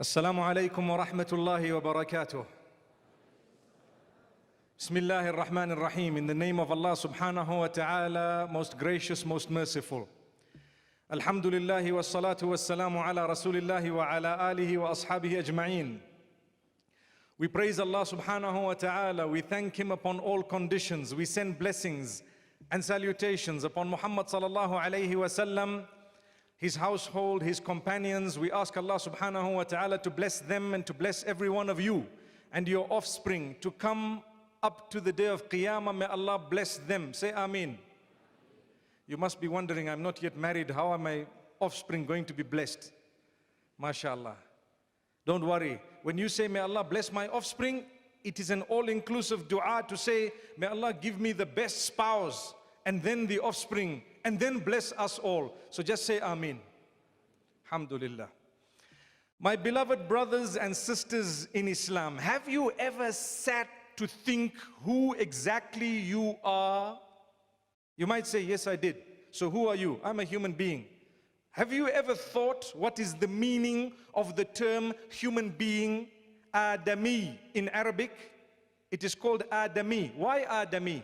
Assalamu alaikum wa rahmatullahi wa barakatuh. Bismillahir Rahmanir Rahim. In the name of Allah subhanahu wa ta'ala, most gracious, most merciful. Alhamdulillahi wa salatu wa salamu ala rasulillahi wa ala alihi wa ashabihi ajma'een. We praise Allah subhanahu wa ta'ala. We thank Him upon all conditions. We send blessings and salutations upon Muhammad sallallahu alayhi wa sallam, his household, his companions. We ask Allah subhanahu wa ta'ala to bless them and to bless every one of you and your offspring to come up to the day of Qiyamah. May Allah bless them. Say Ameen. You must be wondering, I'm not yet married. How are my offspring going to be blessed? MashaAllah. Don't worry. When you say, may Allah bless my offspring, it is an all-inclusive dua to say, may Allah give me the best spouse and then the offspring and then bless us all. So just say Ameen. Alhamdulillah. My beloved brothers and sisters in Islam, have you ever sat to think who exactly you are? You might say, yes, I did. So who are you? I'm a human being. Have you ever thought what is the meaning of the term human being? Adami in Arabic. It is called Adami. Why Adami?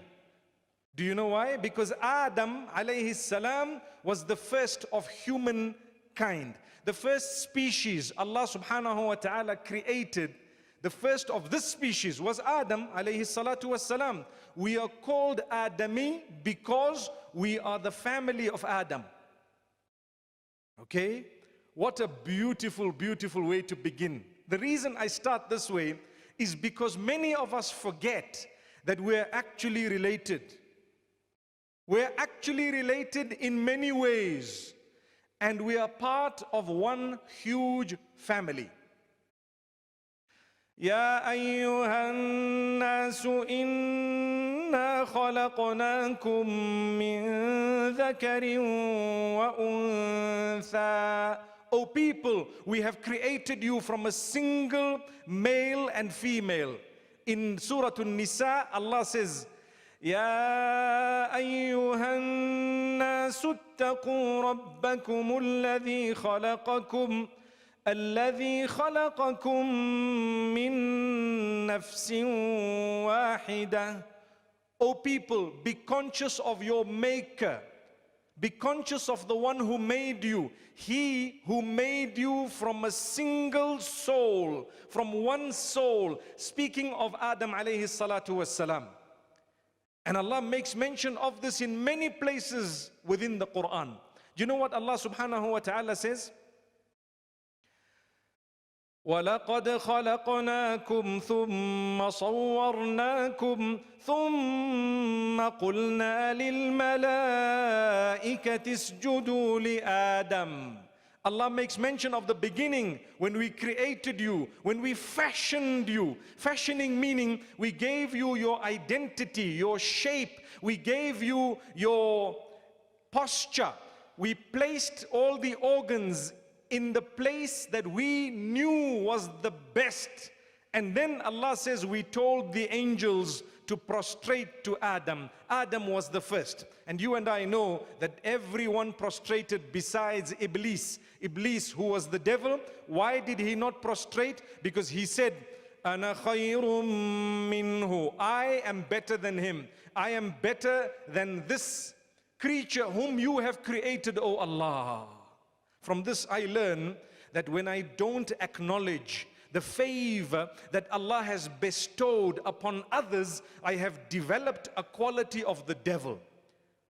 Do you know why? Because Adam alayhi salam was the first of humankind. The first species Allah subhanahu wa ta'ala created. The first of this species was Adam alayhi salatu was salam. We are called Adami because we are the family of Adam. Okay? What a beautiful, beautiful way to begin. The reason I start this way is because many of us forget that we're actually related. We're actually related in many ways, and we are part of one huge family. يا أيها الناس إنا خلقناكم من ذكر وأنثى. O people, we have created you from a single male and female. In Surah An-Nisa, Allah says, يا أيها الناس اتقوا ربكم الذي خلقكم من نفس واحدة. O people, be conscious of your maker. Be conscious of the one who made you. He who made you from a single soul, from one soul. Speaking of Adam alayhi salatu wassalam. And Allah makes mention of this in many places within the Quran. Do you know what Allah subhanahu wa ta'ala says? وَلَقَدْ خَلَقْنَاكُمْ ثُمَّ صَوَّرْنَاكُمْ ثُمَّ قُلْنَا لِلْمَلَائِكَةِ اسْجُدُوا لِآدَمَ. Allah makes mention of the beginning when we created you, when we fashioned you. Fashioning meaning we gave you your identity, your shape. We gave you your posture. We placed all the organs in the place that we knew was the best. And then Allah says we told the angels to prostrate to Adam. Adam was the first. And you and I know that everyone prostrated besides Iblis. Iblis, who was the devil, why did he not prostrate? Because he said, أَنَا خَيْرٌ مِّنْهُ. I am better than him. I am better than this creature whom you have created, O Allah. From this I learn that when I don't acknowledge the favor that Allah has bestowed upon others, I have developed a quality of the devil.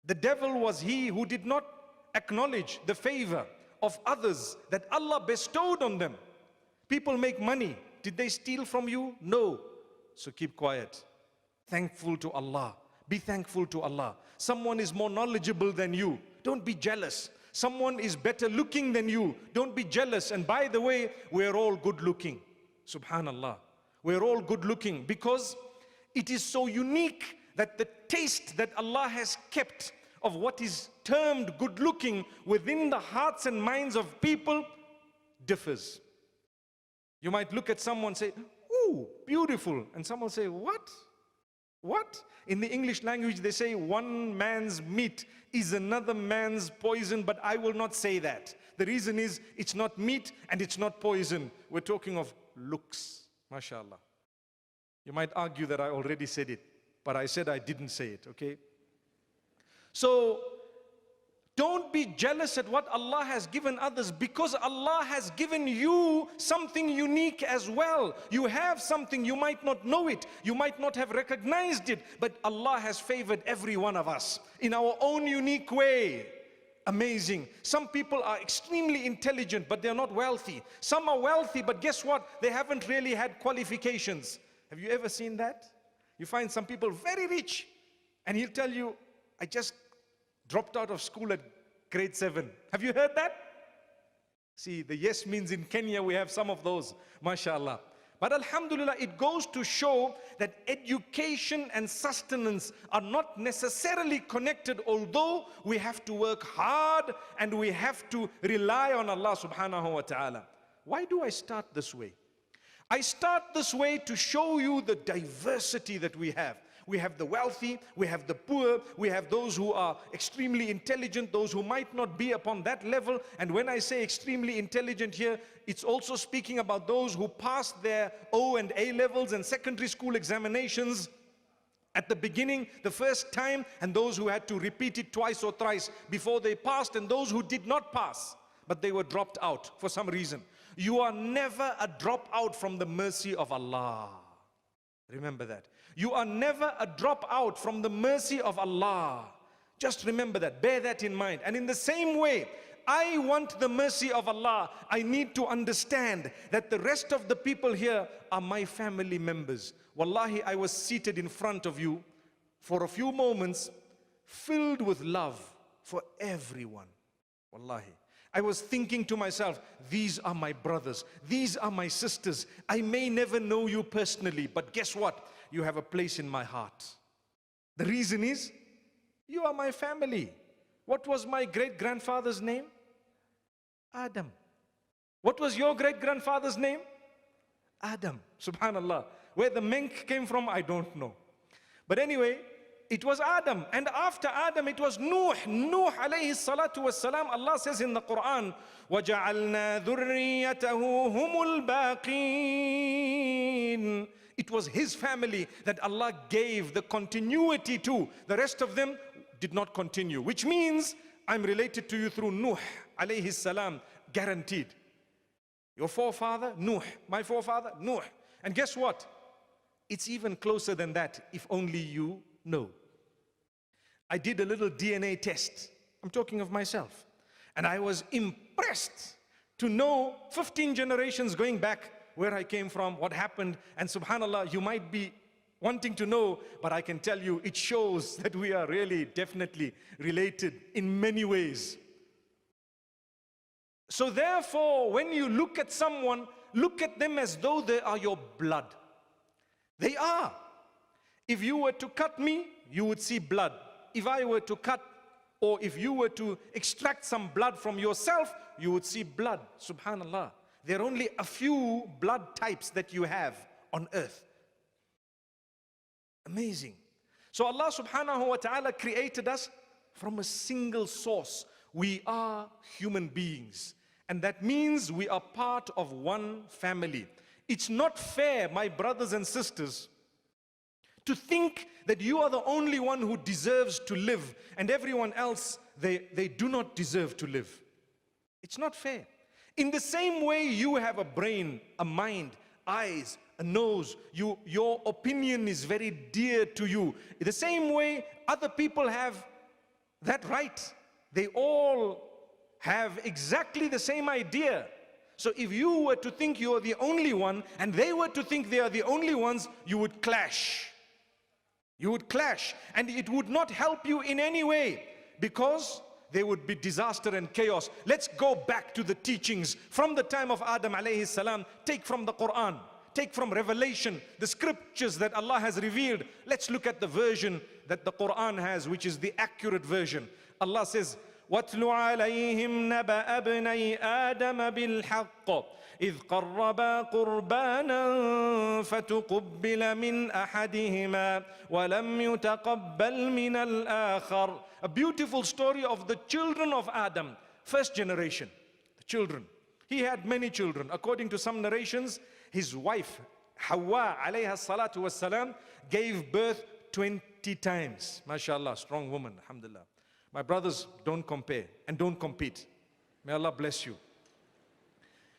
The devil was he who did not acknowledge the favor of others that Allah bestowed on them. People make money. Did they steal from you? No. So keep quiet. Thankful to Allah. Be thankful to Allah. Someone is more knowledgeable than you. Don't be jealous. Someone is better looking than you. Don't be jealous. And by the way, we're all good looking. Subhanallah. We're all good looking because it is so unique that the taste that Allah has kept of what is termed good looking within the hearts and minds of people differs. You might look at someone and say, ooh, beautiful. And someone say, what? What? In the English language they say one man's meat is another man's poison, but I will not say that. The reason is it's not meat and it's not poison. We're talking of looks. MashaAllah. You might argue that I already said it, but I said I didn't say it, okay? So, don't be jealous at what Allah has given others, because Allah has given you something unique as well. You have something, you might not know it, you might not have recognized it, but Allah has favored every one of us in our own unique way. Amazing. Some people are extremely intelligent, but they're not wealthy. Some are wealthy, but guess what? They haven't really had qualifications. Have you ever seen that? You find some people very rich, and he'll tell you, I just dropped out of school at grade 7. Have you heard that? See, the yes means in Kenya we have some of those, mashallah. But alhamdulillah, it goes to show that education and sustenance are not necessarily connected, although we have to work hard and we have to rely on Allah subhanahu wa ta'ala. Why do I start this way? I start this way to show you the diversity that we have. We have the wealthy, we have the poor, we have those who are extremely intelligent, those who might not be upon that level. And when I say extremely intelligent here, it's also speaking about those who passed their O and A levels and secondary school examinations at the beginning, the first time, and those who had to repeat it twice or thrice before they passed, and those who did not pass, but they were dropped out for some reason. You are never a dropout from the mercy of Allah. Remember that. You are never a dropout from the mercy of Allah. Just remember that. Bear that in mind. And in the same way, I want the mercy of Allah. I need to understand that the rest of the people here are my family members. Wallahi, I was seated in front of you for a few moments, filled with love for everyone. Wallahi. I was thinking to myself, these are my brothers, these are my sisters. I may never know you personally, but guess what? You have a place in my heart. The reason is, you are my family. What was my great-grandfather's name? Adam. What was your great-grandfather's name? Adam. Subhanallah. Where the Menk came from, I don't know. But anyway, it was Adam, and after Adam it was Nuh. Nuh alayhi salatu wassalam. Allah says in the Quran, وَجَعَلْنَا ذُرِّيَّتَهُ هُمُ الْبَاقِينَ. It was his family that Allah gave the continuity to. The rest of them did not continue, which means I'm related to you through Nuh alayhi salam, guaranteed. Your forefather, Nuh. My forefather, Nuh. And guess what? It's even closer than that, if only you know. I did a little DNA test. I'm talking of myself. And I was impressed to know 15 generations going back where I came from, what happened. And subhanallah, you might be wanting to know, but I can tell you it shows that we are really definitely related in many ways. So therefore, when you look at someone, look at them as though they are your blood. They are. If you were to cut me, you would see blood. If I were to cut, or if you were to extract some blood from yourself, you would see blood. Subhanallah. There are only a few blood types that you have on earth. Amazing. So Allah subhanahu wa ta'ala created us from a single source. We are human beings. And that means we are part of one family. It's not fair, my brothers and sisters, to think that you are the only one who deserves to live and everyone else, they do not deserve to live. It's not fair. In the same way you have a brain, a mind, eyes, a nose, your opinion is very dear to you. In the same way other people have that right. They all have exactly the same idea. So if you were to think you are the only one and they were to think they are the only ones, you would clash. You would clash, and it would not help you in any way, because there would be disaster and chaos. Let's go back to the teachings from the time of Adam alayhi salam. Take from the Quran, take from Revelation, the scriptures that Allah has revealed. Let's look at the version that the Quran has, which is the accurate version. Allah says, وَاتْلُ عَلَيْهِمْ نَبَأَ ابْنَيْ آدَمَ بِالْحَقِّ إِذْ قَرَّبَا قُرْبَانًا فَتُقُبِّلَ مِنْ أَحَدِهِمَا وَلَمْ يُتَقَبَّلْ مِنَ الْآخَرِ. A beautiful story of the children of Adam, first generation, the children. He had many children. According to some narrations, his wife, Hawa alayha salatu wassalam, gave birth 20 times. MashaAllah, strong woman, alhamdulillah. My brothers, don't compare and don't compete. May Allah bless you.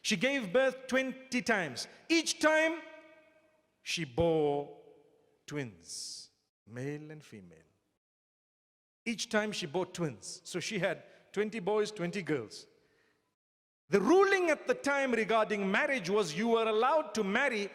She gave birth 20 times. Each time, she bore twins, male and female. Each time she bore twins. So she had 20 boys, 20 girls. The ruling at the time regarding marriage was you were allowed to marry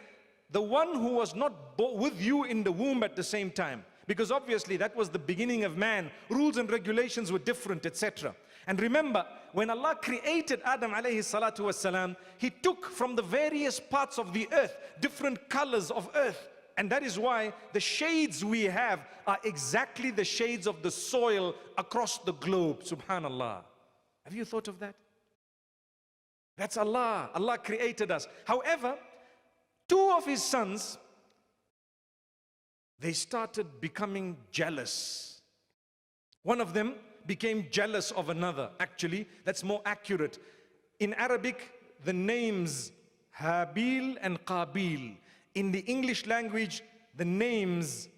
the one who was not with you in the womb at the same time. Because obviously that was the beginning of man. Rules and regulations were different, etc. And remember, when Allah created Adam alayhi salatu wasalam, He took from the various parts of the earth, different colors of earth. And that is why the shades we have are exactly the shades of the soil across the globe. Subhanallah. Have you thought of that? That's Allah. Allah created us. However, two of His sons, they started becoming jealous. One of them became jealous of another. Actually, that's more accurate. In Arabic, the names Habil and Qabil. In the English language, the names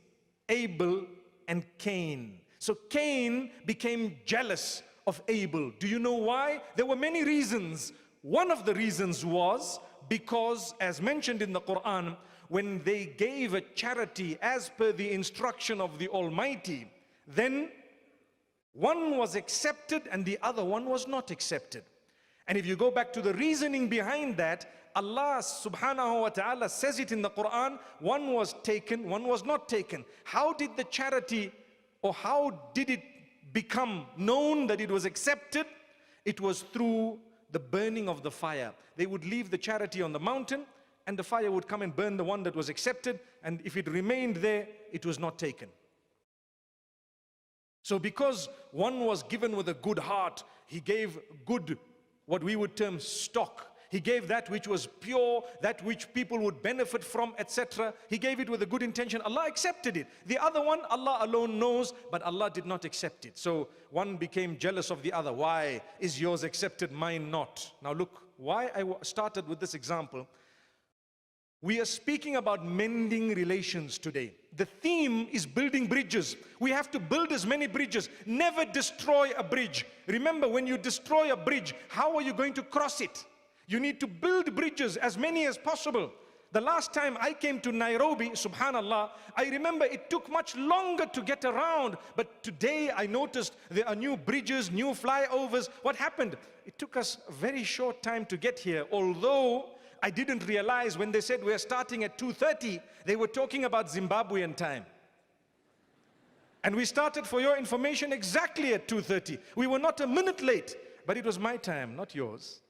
Abel and Cain. So Cain became jealous of Abel. Do you know why? There were many reasons. One of the reasons was because, as mentioned in the Quran, when they gave a charity as per the instruction of the Almighty, then one was accepted and the other one was not accepted. And if you go back to the reasoning behind that, Allah subhanahu wa ta'ala says it in the Quran, one was taken, one was not taken. How did the charity, or how did it become known that it was accepted? It was through the burning of the fire. They would leave the charity on the mountain and the fire would come and burn the one that was accepted, and if it remained there, it was not taken. So because one was given with a good heart, he gave good, what we would term stock. He gave that which was pure, that which people would benefit from, etc. He gave it with a good intention. Allah accepted it. The other one, Allah alone knows, but Allah did not accept it. So one became jealous of the other. Why is yours accepted, mine not? Now look, why I started with this example. We are speaking about mending relations today. The theme is building bridges. We have to build as many bridges. Never destroy a bridge. Remember, when you destroy a bridge, how are you going to cross it? You need to build bridges, as many as possible. The last time I came to Nairobi, subhanallah, I remember it took much longer to get around. But today I noticed there are new bridges, new flyovers. What happened? It took us a very short time to get here, although I didn't realize when they said we're starting at 2:30, they were talking about Zimbabwean time. And we started, for your information, exactly at 2:30. We were not a minute late, but it was my time, not yours.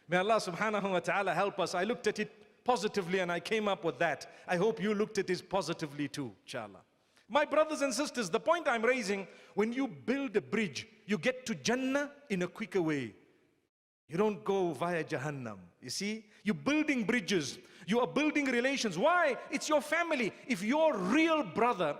May Allah subhanahu wa ta'ala help us. I looked at it positively and I came up with that. I hope you looked at it positively too, inshallah. My brothers and sisters, the point I'm raising, when you build a bridge, you get to Jannah in a quicker way. You don't go via Jahannam. You see, you're building bridges. You are building relations. Why? It's your family. If your real brother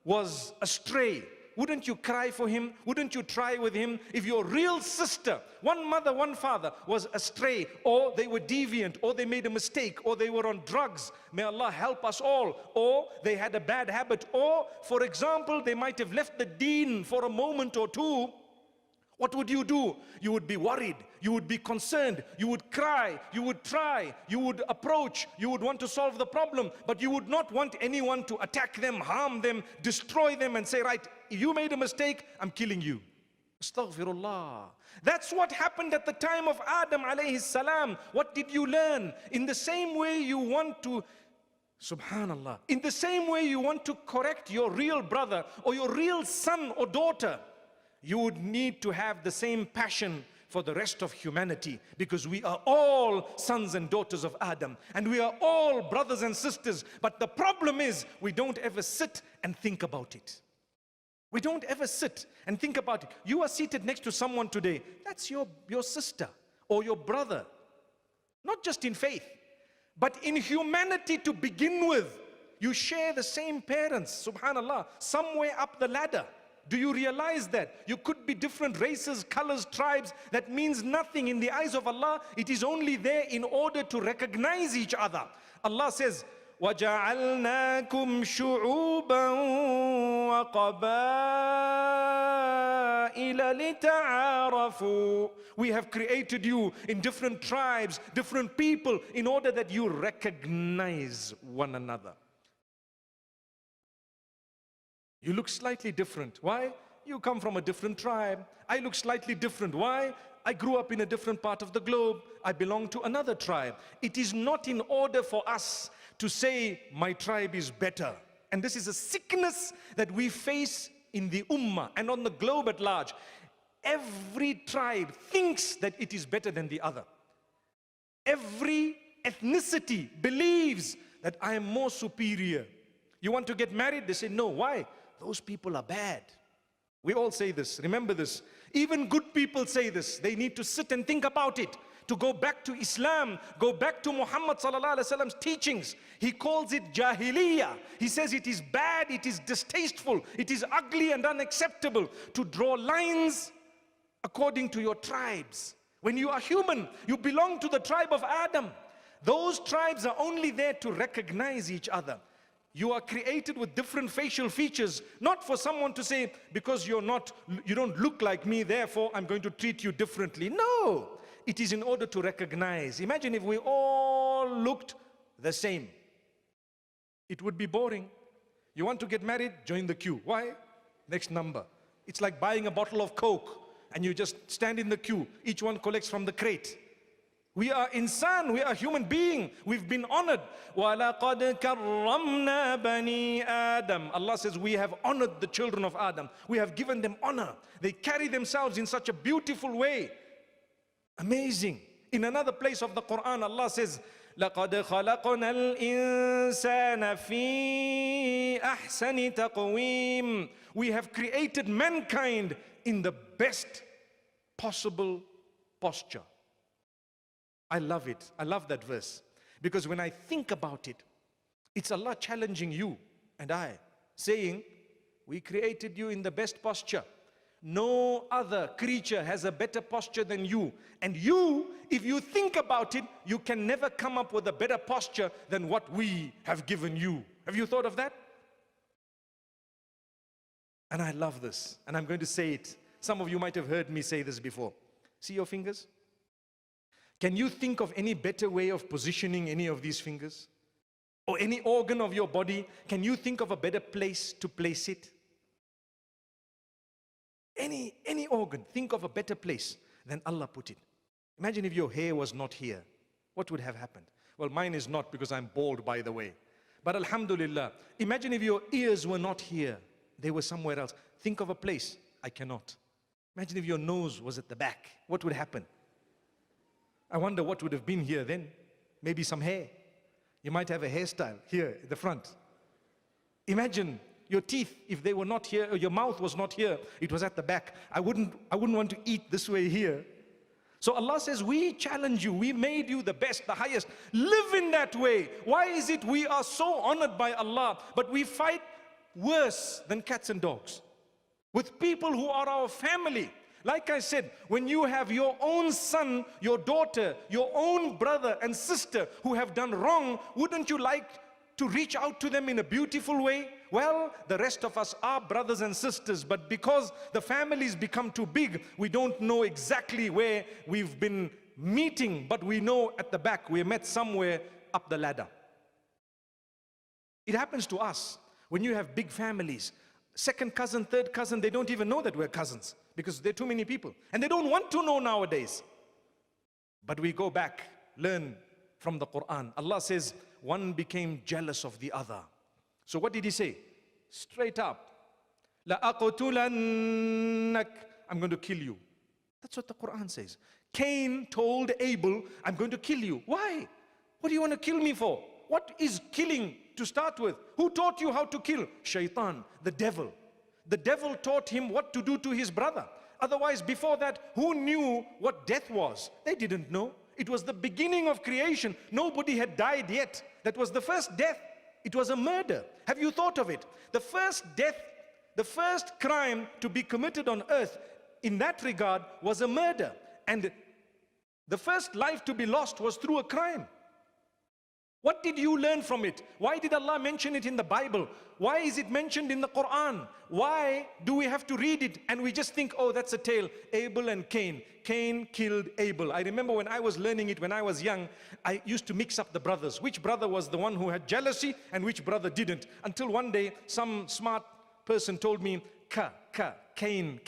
was astray, wouldn't you cry for him? Wouldn't you try with him? If your real sister, one mother, one father, was astray, or they were deviant, or they made a mistake, or they were on drugs, may Allah help us all, or they had a bad habit, or, for example, they might have left the deen for a moment or two, what would you do? You would be worried, you would be concerned, you would cry, you would try, you would approach, you would want to solve the problem, but you would not want anyone to attack them, harm them, destroy them and say, right, you made a mistake, I'm killing you. Astaghfirullah. That's what happened at the time of Adam alayhi salam. What did you learn? In the same way you want to, subhanallah, in the same way you want to correct your real brother or your real son or daughter, you would need to have the same passion for the rest of humanity, because we are all sons and daughters of Adam and we are all brothers and sisters. But the problem is we don't ever sit and think about it. We don't ever sit and think about it. You are seated next to someone today. That's your sister or your brother. Not just in faith, but in humanity to begin with. You share the same parents, subhanallah, somewhere up the ladder. Do you realize that? You could be different races, colors, tribes. That means nothing in the eyes of Allah. It is only there in order to recognize each other. Allah says, وَجَعَلْنَاكُمْ شُعُوبًا وَقَبَائِلَ لِتَعَارَفُوا. We have created you in different tribes, different people, in order that you recognize one another. You look slightly different. Why? You come from a different tribe. I look slightly different. Why? I grew up in a different part of the globe. I belong to another tribe. It is not in order for us to say, my tribe is better. And this is a sickness that we face in the ummah and on the globe at large. Every tribe thinks that it is better than the other. Every ethnicity believes that I am more superior. You want to get married? They say, no. Why? Those people are bad. We all say this. Remember this. Even good people say this. They need to sit and think about it. To go back to Islam, go back to Muhammad sallallahu alaihi wasallam's teachings. He calls it jahiliyyah. He says it is bad, it is distasteful, it is ugly and unacceptable to draw lines according to your tribes. When you are human, you belong to the tribe of Adam. Those tribes are only there to recognize each other. You are created with different facial features, not for someone to say, because you don't look like me, therefore I'm going to treat you differently. No, it is in order to recognize. Imagine if we all looked the same. It would be boring. You want to get married? Join the queue. Why? Next number. It's like buying a bottle of Coke and you just stand in the queue. Each one collects from the crate. We are insan, we are human being. We've been honored. وَلَقَدْ كَرَّمْنَا بَنِي آدَمَ. Allah says we have honored the children of Adam. We have given them honor. They carry themselves in such a beautiful way. Amazing. In another place of the Quran, Allah says, لَقَدْ خَلَقْنَا الْإِنسَانَ فِي أَحْسَنِ تَقْوِيمٍ. We have created mankind in the best possible posture. I love it. I love that verse. Because when I think about it, it's Allah challenging you and I, saying, we created you in the best posture. No other creature has a better posture than you. And you, if you think about it, you can never come up with a better posture than what we have given you. Have you thought of that? And I love this. And I'm going to say it. Some of you might have heard me say this before. See your fingers? Can you think of any better way of positioning any of these fingers? Or any organ of your body? Can you think of a better place to place it? Any organ, think of a better place than Allah put it. Imagine if your hair was not here. What would have happened? Well, mine is not because I'm bald, by the way. But alhamdulillah, imagine if your ears were not here. They were somewhere else. Think of a place. I cannot. Imagine if your nose was at the back. What would happen? I wonder what would have been here then. Maybe some hair. You might have a hairstyle here at the front. Imagine your teeth, if they were not here, or your mouth was not here, it was at the back. I wouldn't want to eat this way here. So Allah says, we challenge you, we made you the best, the highest. Live in that way. Why is it we are so honored by Allah, but we fight worse than cats and dogs with people who are our family? Like I said, when you have your own son, your daughter, your own brother and sister who have done wrong, wouldn't you like to reach out to them in a beautiful way? Well, the rest of us are brothers and sisters, but because the families become too big, we don't know exactly where we've been meeting, but we know at the back we met somewhere up the ladder. It happens to us when you have big families. Second cousin, third cousin, they don't even know that we're cousins because there are too many people. And they don't want to know nowadays. But we go back, learn from the Quran. Allah says, one became jealous of the other. So what did he say? Straight up. لَأَقْتُلَنَّكَ. I'm going to kill you. That's what the Quran says. Cain told Abel, I'm going to kill you. Why? What do you want to kill me for? What is killing to start with? Who taught you how to kill? Shaitan, the devil. The devil taught him what to do to his brother. Otherwise, before that, who knew what death was? They didn't know. It was the beginning of creation. Nobody had died yet. That was the first death. It was a murder. Have you thought of it? The first death, the first crime to be committed on earth in that regard was a murder. And the first life to be lost was through a crime. What did you learn from it? Why did Allah mention it in the Bible? Why is it mentioned in the Quran? Why do we have to read it and we just think, oh, that's a tale, Abel and Cain. Cain killed Abel. I remember when I was learning it when I was young, I used to mix up the brothers. Which brother was the one who had jealousy and which brother didn't? Until one day, some smart person told me, Cain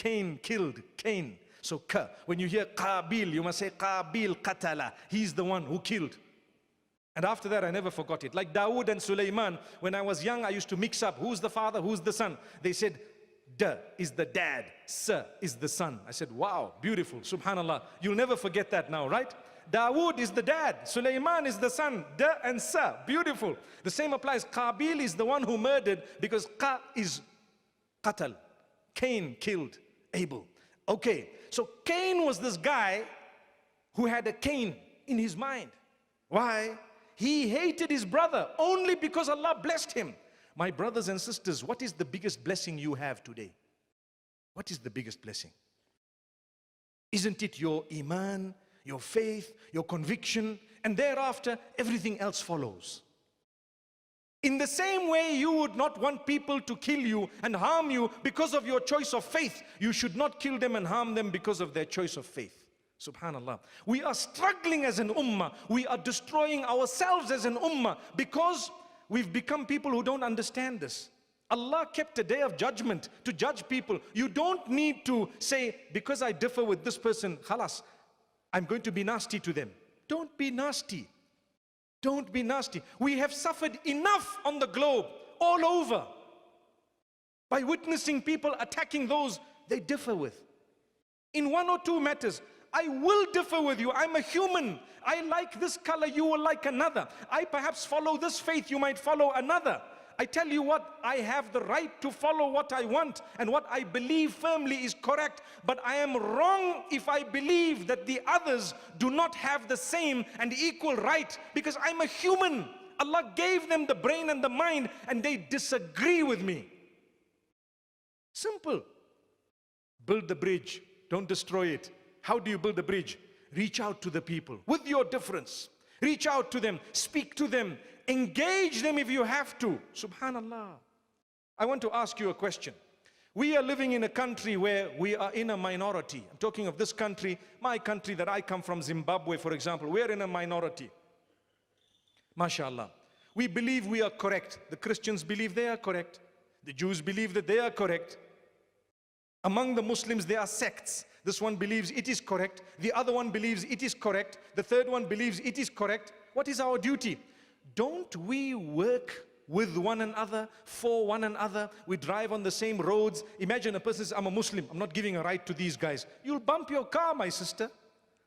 killed Cain. So when you hear Qabil, you must say Qabil qatala. He's the one who killed. And after that, I never forgot it. Like Dawood and Sulaiman, when I was young, I used to mix up who's the father, who's the son. They said, Da is the dad, Sa is the son. I said, wow, beautiful, subhanallah. You'll never forget that now, right? Dawood is the dad, Sulaiman is the son, Da and Sa, beautiful. The same applies. Qabil is the one who murdered because Qa is qatal. Cain killed Abel. Okay, so Cain was this guy who had a Cain in his mind. Why? He hated his brother only because Allah blessed him. My brothers and sisters, what is the biggest blessing you have today? What is the biggest blessing? Isn't it your iman, your faith, your conviction, and thereafter everything else follows? In the same way you would not want people to kill you and harm you because of your choice of faith, you should not kill them and harm them because of their choice of faith. Subhanallah. We are struggling as an ummah. We are destroying ourselves as an ummah because we've become people who don't understand this. Allah kept a day of judgment to judge people. You don't need to say, because I differ with this person, khalas, I'm going to be nasty to them. Don't be nasty. Don't be nasty. We have suffered enough on the globe, all over, by witnessing people attacking those they differ with. In one or two matters, I will differ with you. I'm a human. I like this color, you will like another. I perhaps follow this faith, you might follow another. I tell you what, I have the right to follow what I want and what I believe firmly is correct. But I am wrong if I believe that the others do not have the same and equal right, because I'm a human. Allah gave them the brain and the mind and they disagree with me. Simple. Build the bridge, don't destroy it. How do you build a bridge? Reach out to the people with your difference. Reach out to them, speak to them, engage them if you have to. Subhanallah. I want to ask you a question. We are living in a country where we are in a minority. I'm talking of this country, my country that I come from, Zimbabwe, for example. We are in a minority. MashaAllah. We believe we are correct. The Christians believe they are correct. The Jews believe that they are correct. Among the Muslims, there are sects. This one believes it is correct. The other one believes it is correct. The third one believes it is correct. What is our duty? Don't we work with one another, for one another? We drive on the same roads. Imagine a person says, I'm a Muslim. I'm not giving a right to these guys. You'll bump your car, my sister.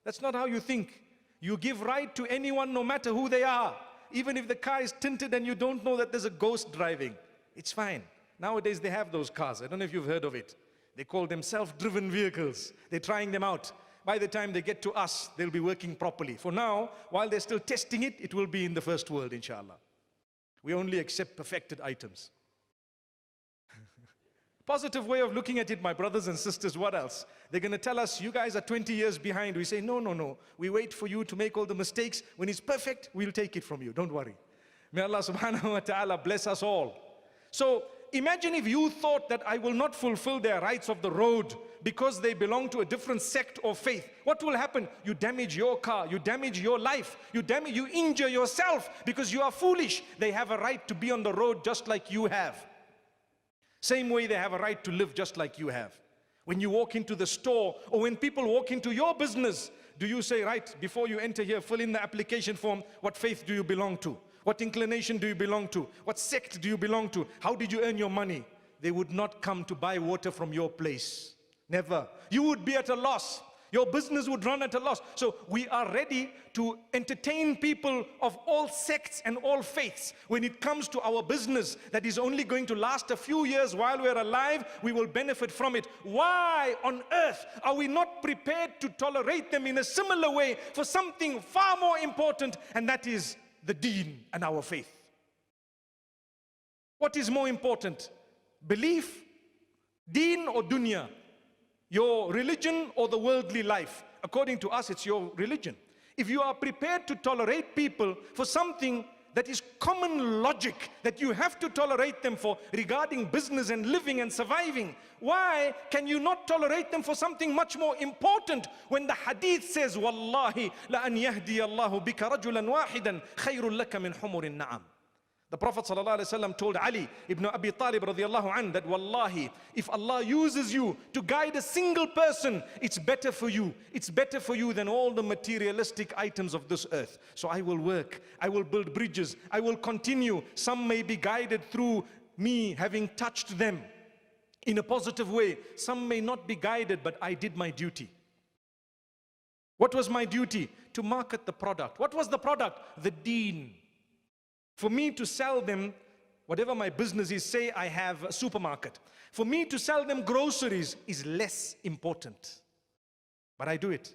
That's not how you think. You give right to anyone no matter who they are. Even if the car is tinted and you don't know that there's a ghost driving. It's fine. Nowadays they have those cars. I don't know if you've heard of it. They call them self-driven vehicles. They're trying them out. By the time they get to us, they'll be working properly. For now, while they're still testing it, it will be in the first world, inshallah. We only accept perfected items. Positive way of looking at it, my brothers and sisters, what else? They're going to tell us, you guys are 20 years behind. We say, no. We wait for you to make all the mistakes. When it's perfect, we'll take it from you. Don't worry. May Allah subhanahu wa ta'ala bless us all. So, imagine if you thought that I will not fulfill their rights of the road because they belong to a different sect or faith. What will happen? You damage your car, you damage your life, you injure yourself because you are foolish. They have a right to be on the road just like you have. Same way they have a right to live just like you have. When you walk into the store or when people walk into your business, do you say, right, before you enter here, fill in the application form, what faith do you belong to? What inclination do you belong to? What sect do you belong to? How did you earn your money? They would not come to buy water from your place. Never. You would be at a loss. Your business would run at a loss. So we are ready to entertain people of all sects and all faiths. When it comes to our business that is only going to last a few years while we're alive, we will benefit from it. Why on earth are we not prepared to tolerate them in a similar way for something far more important, and that is the deen and our faith? What is more important? Belief, deen or dunya? Your religion or the worldly life? According to us, it's your religion. If you are prepared to tolerate people for something that is common logic, that you have to tolerate them for regarding business and living and surviving, why can you not tolerate them for something much more important when the hadith says, Wallahi, la an yahdi Allahu bika rajulan wahidan khayrun laka min humurin na'am. The Prophet ﷺ told Ali ibn Abi Talib radiallahu anh that wallahi, if Allah uses you to guide a single person, it's better for you. It's better for you than all the materialistic items of this earth. So I will work, I will build bridges, I will continue. Some may be guided through me having touched them in a positive way. Some may not be guided, but I did my duty. What was my duty? To market the product. What was the product? The deen. For me to sell them, whatever my business is, say I have a supermarket. For me to sell them groceries is less important. But I do it.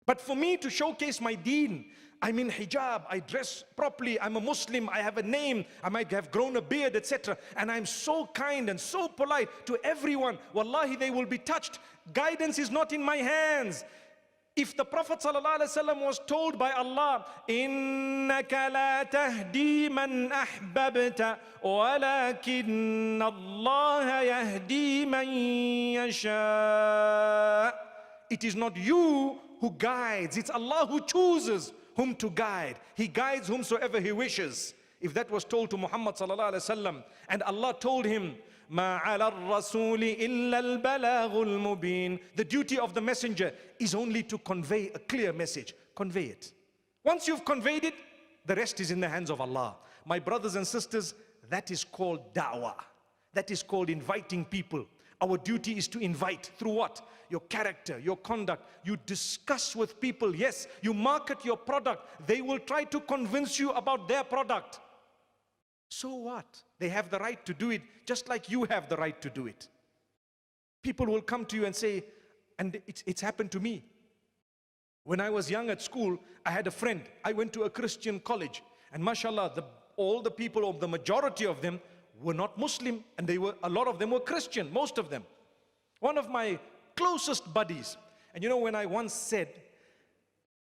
But for me to showcase my deen, I'm in hijab, I dress properly, I'm a Muslim, I have a name, I might have grown a beard, etc. And I'm so kind and so polite to everyone. Wallahi, they will be touched. Guidance is not in my hands. If the Prophet ﷺ was told by Allah, إِنَّكَ لَا تَهْدِي مَنْ أَحْبَبْتَ وَلَكِنَّ اللَّهَ يَهْدِي مَنْ يَشَاءُ. It is not you who guides, it's Allah who chooses whom to guide. He guides whomsoever He wishes. If that was told to Muhammad ﷺ, and Allah told him, مَا عَلَى الرَّسُولِ إِلَّا الْبَلَاغُ الْمُبِينُ. The duty of the messenger is only to convey a clear message. Convey it. Once you've conveyed it, the rest is in the hands of Allah. My brothers and sisters, that is called da'wah. That is called inviting people. Our duty is to invite through what? Your character, your conduct. You discuss with people. Yes, you market your product. They will try to convince you about their product. So what? They have the right to do it just like you have the right to do it. People will come to you and say, and it's happened to me. When I was young at school, I had a friend. I went to a Christian college, and mashallah, all the people, or the majority of them, were not Muslim, and a lot of them were Christian, most of them. One of my closest buddies, and you know, when I once said,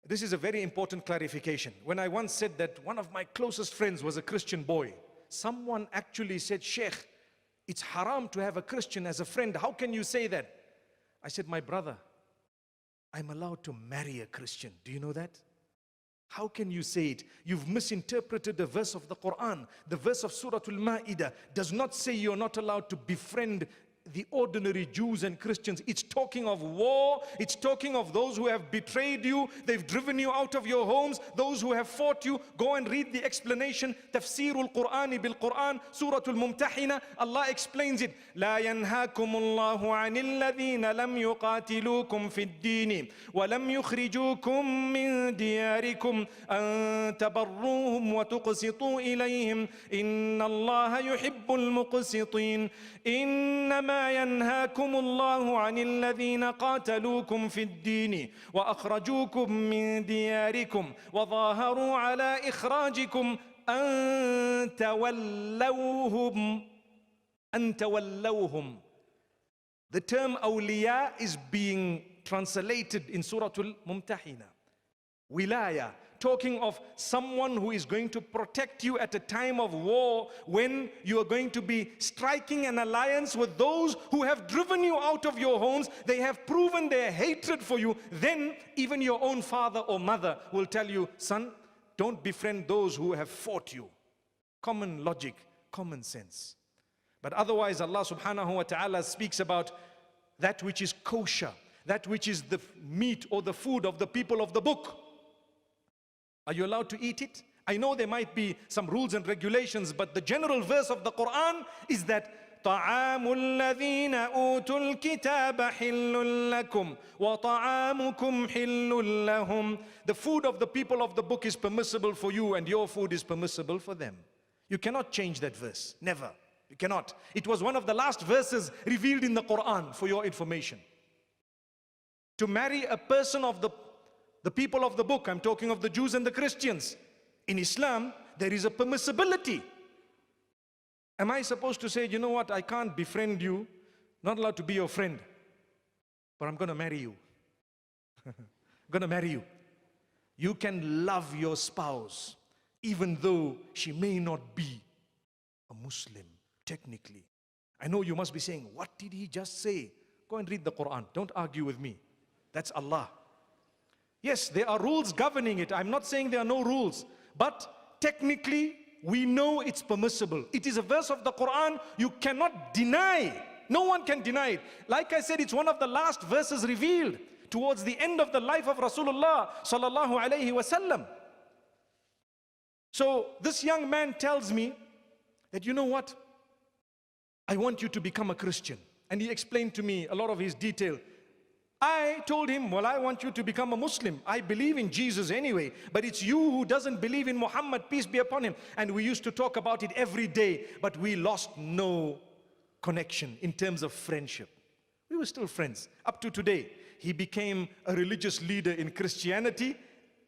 this is a very important clarification, when I once said that one of my closest friends was a Christian boy, someone actually said, Sheikh, it's haram to have a Christian as a friend. How can you say that? I said, my brother, I'm allowed to marry a Christian. Do you know that? How can you say it? You've misinterpreted the verse of the Quran. The verse of Surah Al-Ma'idah does not say you're not allowed to befriend the ordinary Jews and Christians. It's talking of war. It's talking of those who have betrayed you. They've driven you out of your homes. Those who have fought you. Go and read the explanation. Tafsirul Qur'ani bil Qur'an. Surah Al-Mumtahina. Allah explains it. لا ينهاكم الله عن الذين لم يقاتلوكم في الدين ولم يخرجوكم من دياركم أن تبروهم وتقسطوا إليهم إن الله يحب المقسطين إنما ينهاكم الله عن الذين قاتلوكم في الدين وأخرجوكم من دياركم وظاهروا على إخراجكم أن تولوهم. The term awliya is being translated in Surah Al-Mumtahina. Wilaya, talking of someone who is going to protect you at a time of war, when you are going to be striking an alliance with those who have driven you out of your homes. They have proven their hatred for you. Then even your own father or mother will tell you, son, don't befriend those who have fought you. Common logic, common sense. But otherwise, Allah subhanahu wa ta'ala speaks about that which is kosher, that which is the meat or the food of the people of the book. Are you allowed to eat it? I know there might be some rules and regulations, but the general verse of the Quran is that طعام الذين أوتوا الكتاب حل لكم وطعامكم حل لهم. The food of the people of the book is permissible for you and your food is permissible for them. You cannot change that verse. Never. You cannot. It was one of the last verses revealed in the Quran, for your information. To marry a person of the people of the book, I'm talking of the Jews and the Christians. In Islam, there is a permissibility. Am I supposed to say, you know what, I can't befriend you, not allowed to be your friend, but I'm going to marry you. I'm going to marry you. You can love your spouse, even though she may not be a Muslim, technically. I know you must be saying, what did he just say? Go and read the Quran. Don't argue with me. That's Allah. Yes, there are rules governing it. I'm not saying there are no rules, but technically, we know it's permissible. It is a verse of the Quran you cannot deny. No one can deny it. Like I said, it's one of the last verses revealed towards the end of the life of Rasulullah sallallahu alaihi wasallam. So this young man tells me that, you know what, I want you to become a Christian. And he explained to me a lot of his detail. I told him, well, I want you to become a Muslim. I believe in Jesus anyway, but it's you who doesn't believe in Muhammad, peace be upon him. And we used to talk about it every day, but we lost no connection in terms of friendship. We were still friends. Up to today, he became a religious leader in Christianity,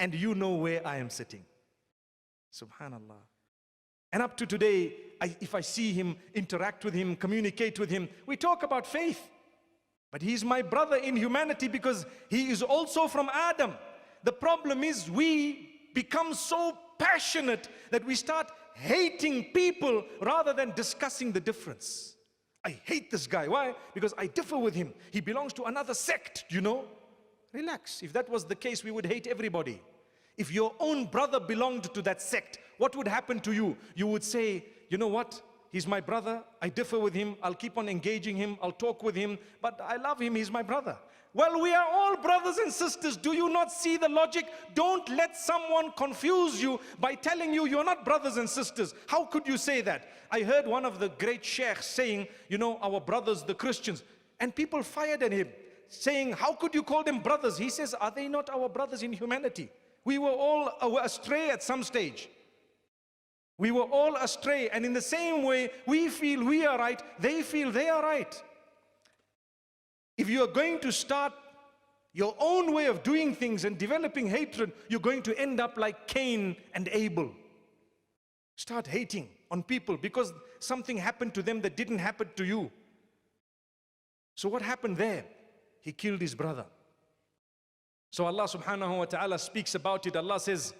and you know where I am sitting. Subhanallah. And up to today, if I see him, interact with him, communicate with him, we talk about faith. But he's my brother in humanity because he is also from Adam. The problem is we become so passionate that we start hating people rather than discussing the difference. I hate this guy. Why? Because I differ with him. He belongs to another sect, you know. Relax. If that was the case, we would hate everybody. If your own brother belonged to that sect, what would happen to you? You would say, you know what? He's my brother, I differ with him, I'll keep on engaging him, I'll talk with him, but I love him, he's my brother. Well, we are all brothers and sisters. Do you not see the logic? Don't let someone confuse you by telling you you're not brothers and sisters. How could you say that? I heard one of the great sheikhs saying, you know, our brothers, the Christians, and people fired at him, saying, how could you call them brothers? He says, are they not our brothers in humanity? We were all astray at some stage. We were all astray, and in the same way, we feel we are right, they feel they are right. If you are going to start your own way of doing things and developing hatred, you're going to end up like Cain and Abel. Start hating on people because something happened to them that didn't happen to you. So what happened there? He killed his brother. So Allah subhanahu wa ta'ala speaks about it. Allah says,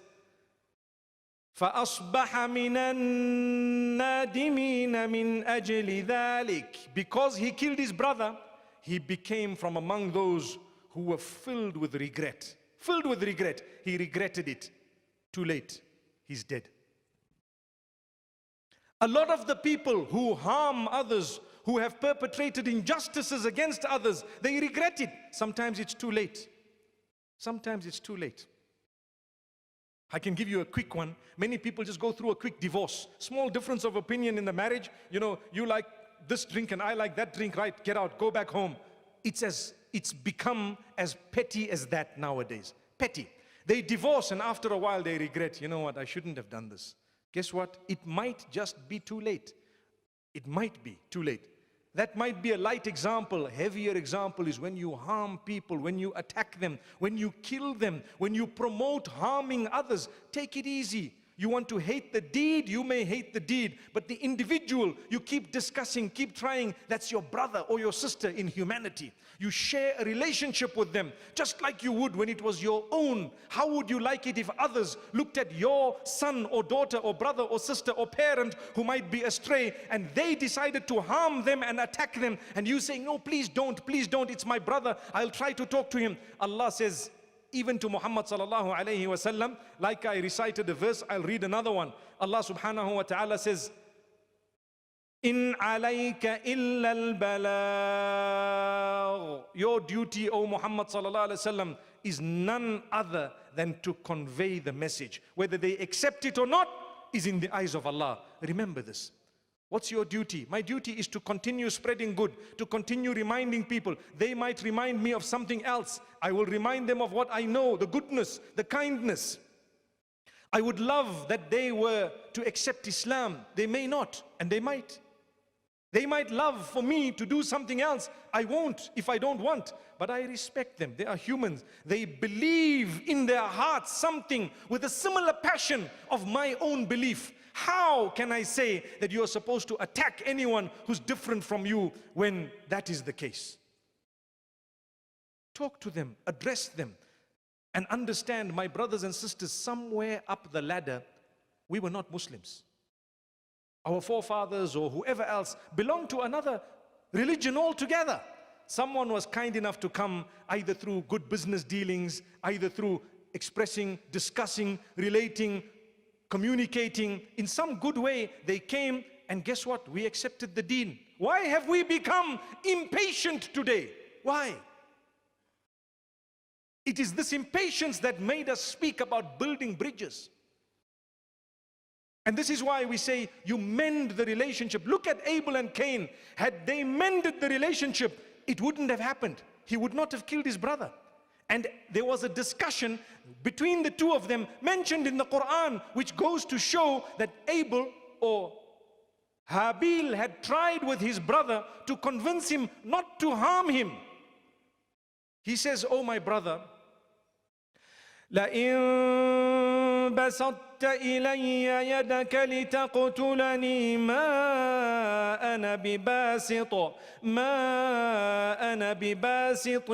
فَأَصْبَحَ مِنَ النَّادِمِينَ مِنْ أَجْلِ ذَلِكَ. Because he killed his brother, he became from among those who were filled with regret. Filled with regret. He regretted it. Too late. He's dead. A lot of the people who harm others, who have perpetrated injustices against others, they regret it. Sometimes it's too late. Sometimes it's too late. I can give you a quick one. Many people just go through a quick divorce. Small difference of opinion in the marriage. You know, you like this drink and I like that drink, right? Get out, go back home. It's become as petty as that nowadays. Petty. They divorce and after a while they regret, you know what, I shouldn't have done this. Guess what? It might just be too late. It might be too late. That might be a light example. A heavier example is when you harm people, when you attack them, when you kill them, when you promote harming others. Take it easy. You want to hate the deed, you may hate the deed, but the individual, you keep discussing, keep trying, that's your brother or your sister in humanity. You share a relationship with them, just like you would when it was your own. How would you like it if others looked at your son or daughter or brother or sister or parent who might be astray and they decided to harm them and attack them and you saying, no, please don't, it's my brother, I'll try to talk to him. Allah says, even to Muhammad sallallahu alayhi wa sallam, like I recited a verse, I'll read another one. Allah subhanahu wa ta'ala says, In alayka illa al-balagh. Your duty, O Muhammad sallallahu alayhi wa sallam, is none other than to convey the message. Whether they accept it or not is in the eyes of Allah. Remember this. What's your duty? My duty is to continue spreading good, to continue reminding people. They might remind me of something else. I will remind them of what I know, the goodness, the kindness. I would love that they were to accept Islam. They may not, and they might. They might love for me to do something else. I won't if I don't want. But I respect them. They are humans. They believe in their hearts something with a similar passion of my own belief. How can I say that you are supposed to attack anyone who's different from you when that is the case? Talk to them, address them, and understand, my brothers and sisters, somewhere up the ladder, we were not Muslims. Our forefathers or whoever else belonged to another religion altogether. Someone was kind enough to come either through good business dealings, either through expressing, discussing, relating, communicating in some good way. They came, and guess what? We accepted the deen. Why have we become impatient today? Why? It is this impatience that made us speak about building bridges. And this is why we say you mend the relationship. Look at Abel and Cain. Had they mended the relationship, it wouldn't have happened. He would not have killed his brother. And there was a discussion between the two of them mentioned in the Quran, which goes to show that Abel or Habil had tried with his brother to convince him not to harm him. He says, "Oh my brother, لَإِن بَسَطْتَ إِلَيَّ يَدَكَ لِتَقْتُلَنِي مَا أَنَا بِبَاسِطٍ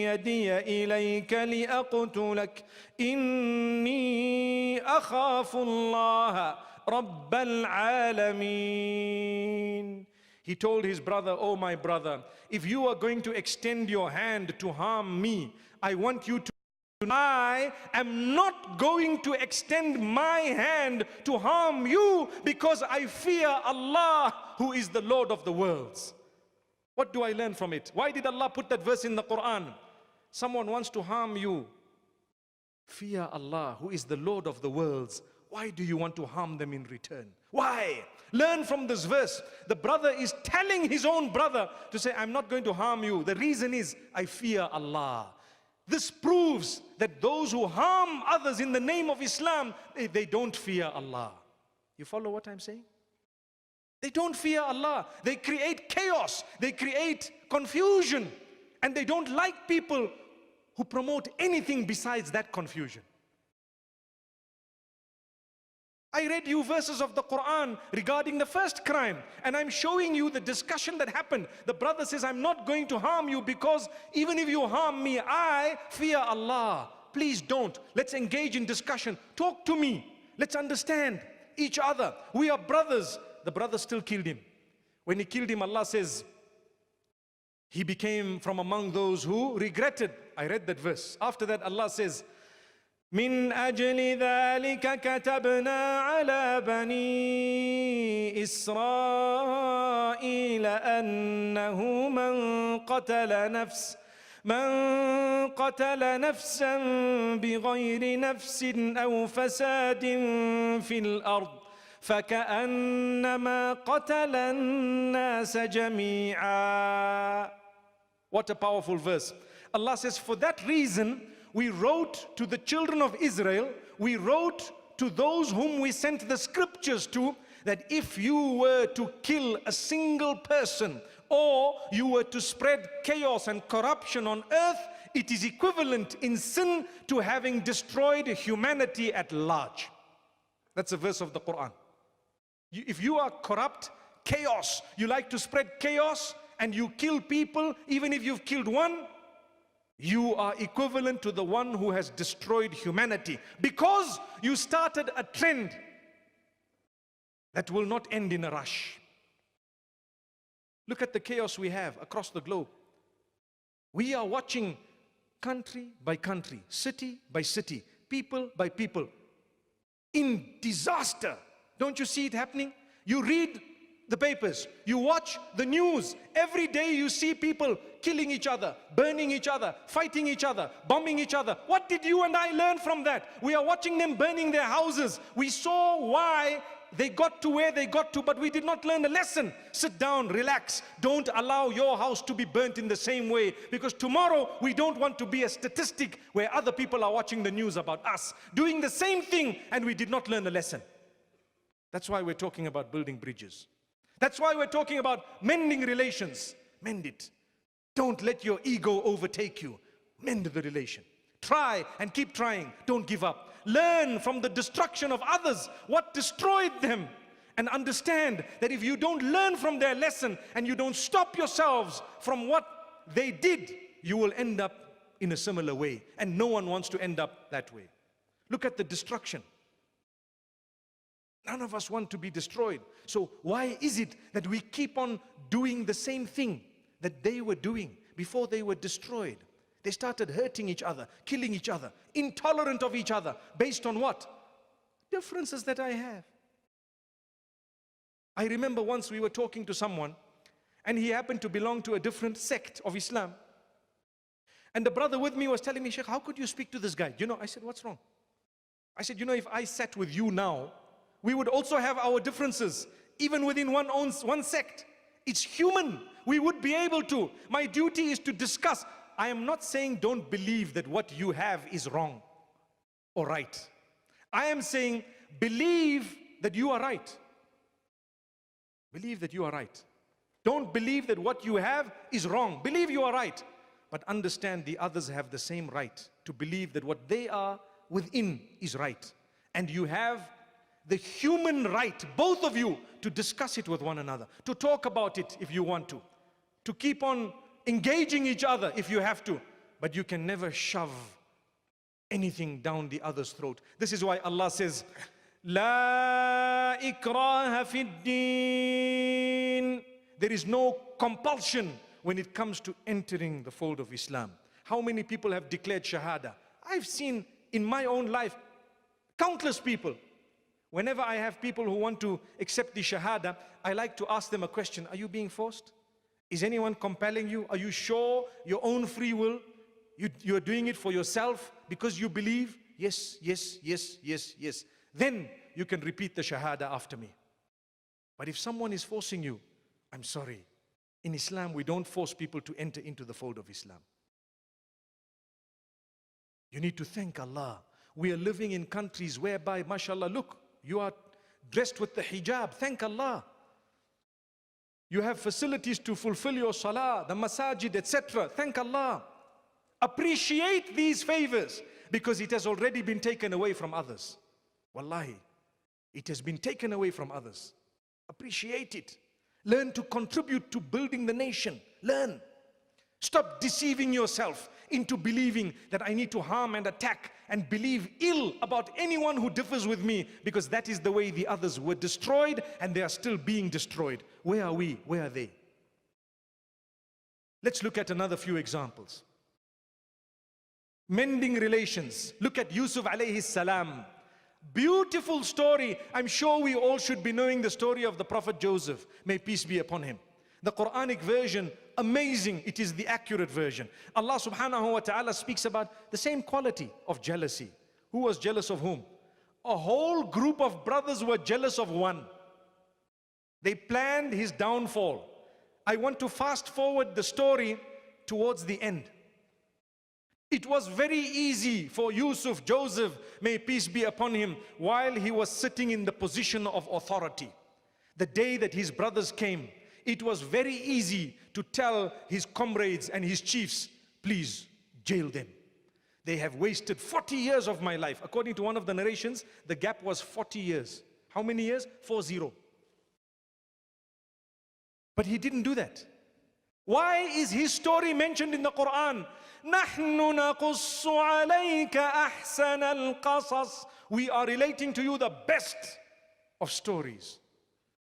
يَدِيَ إِلَيْكَ لِأَقْتُلَكَ إِنِّي أَخَافُ اللَّهَ رَبَّ الْعَالَمِينَ." He told his brother, "Oh my brother, if you are going to extend your hand to harm me, I want you to I am not going to extend my hand to harm you because I fear Allah, who is the Lord of the worlds." What do I learn from it? Why did Allah put that verse in the Quran? Someone wants to harm you. Fear Allah, who is the Lord of the worlds. Why do you want to harm them in return? Why? Learn from this verse. The brother is telling his own brother to say, "I'm not going to harm you. The reason is, I fear Allah." This proves that those who harm others in the name of Islam, they don't fear Allah. You follow what I'm saying? They don't fear Allah. They create chaos. They create confusion. And they don't like people who promote anything besides that confusion. I read you verses of the Quran regarding the first crime, and I'm showing you the discussion that happened. The brother says, "I'm not going to harm you because even if you harm me, I fear Allah. Please don't. Let's engage in discussion. Talk to me. Let's understand each other. We are brothers." The brother still killed him. When he killed him, Allah says, he became from among those who regretted. I read that verse. After that, Allah says, "من أجل ذلك كتبنا على بني إسرائيل أنه من قتل نفسا بغير نفس أو فساد في الأرض فكأنما قتل الناس جميعا." What a powerful verse. Allah says, for that reason, we wrote to the children of Israel, we wrote to those whom we sent the scriptures to, that if you were to kill a single person or you were to spread chaos and corruption on earth, it is equivalent in sin to having destroyed humanity at large. That's a verse of the Quran. If you are corrupt, chaos, you like to spread chaos and you kill people, even if you've killed one, you are equivalent to the one who has destroyed humanity, because you started a trend that will not end in a rush. Look at the chaos we have across the globe. We are watching country by country, city by city, people by people, in disaster. Don't you see it happening? You read the papers, you watch the news. Every day you see people killing each other, burning each other, fighting each other, bombing each other. What did you and I learn from that? We are watching them burning their houses. We saw why they got to where they got to, but we did not learn a lesson. Sit down, relax. Don't allow your house to be burnt in the same way, because tomorrow we don't want to be a statistic where other people are watching the news about us doing the same thing and we did not learn a lesson. That's why we're talking about building bridges. That's why we're talking about mending relations. Mend it. Don't let your ego overtake you. Mend the relation. Try and keep trying. Don't give up. Learn from the destruction of others what destroyed them, and understand that if you don't learn from their lesson and you don't stop yourselves from what they did, you will end up in a similar way, and no one wants to end up that way. Look at the destruction. None of us want to be destroyed. So why is it that we keep on doing the same thing that they were doing before they were destroyed? They started hurting each other, killing each other, intolerant of each other, based on what? Differences that I have. I remember once we were talking to someone, and he happened to belong to a different sect of Islam. And the brother with me was telling me, Sheikh, how could you speak to this guy? You know, I said, what's wrong? I said, you know, if I sat with you now, we would also have our differences, even within one sect. It's human. We would be able to. My duty is to discuss. I am not saying don't believe that what you have is wrong or right. I am saying believe that you are right. Believe that you are right. Don't believe that what you have is wrong. Believe you are right. But understand the others have the same right to believe that what they are within is right. And you have the human right, both of you, to discuss it with one another, to talk about it if you want to keep on engaging each other if you have to, but you can never shove anything down the other's throat. This is why Allah says, La ikraha fid din. There is no compulsion when it comes to entering the fold of Islam. How many people have declared Shahada? I've seen in my own life countless people. Whenever I have people who want to accept the Shahada, I like to ask them a question. Are you being forced? Is anyone compelling you? Are you sure your own free will? You're doing it for yourself because you believe? Yes, yes, yes, yes, yes. Then you can repeat the Shahada after me. But if someone is forcing you, I'm sorry. In Islam, we don't force people to enter into the fold of Islam. You need to thank Allah. We are living in countries whereby, mashallah, look, you are dressed with the hijab. Thank Allah. You have facilities to fulfill your salah, the masajid, etc. Thank Allah. Appreciate these favors, because it has already been taken away from others. Wallahi, it has been taken away from others. Appreciate it. Learn to contribute to building the nation. Learn. Stop deceiving yourself into believing that I need to harm and attack and believe ill about anyone who differs with me, because that is the way the others were destroyed and they are still being destroyed. Where are we? Where are they? Let's look at another few examples. Mending relations. Look at Yusuf alayhi salam. Beautiful story. I'm sure we all should be knowing the story of the Prophet Joseph. May peace be upon him. The Quranic version, amazing. It is the accurate version. Allah subhanahu wa ta'ala speaks about the same quality of jealousy. Who was jealous of whom? A whole group of brothers were jealous of one. They planned his downfall. I want to fast forward the story towards the end. It was very easy for Yusuf, Joseph, may peace be upon him, while he was sitting in the position of authority. The day that his brothers came, it was very easy to tell his comrades and his chiefs, please jail them. They have wasted 40 years of my life. According to one of the narrations, the gap was 40 years. How many years? 40. But he didn't do that. Why is his story mentioned in the Quran? نَحْنُ نَقُصُّ عَلَيْكَ أَحْسَنَ الْقَصَصِ. We are relating to you the best of stories.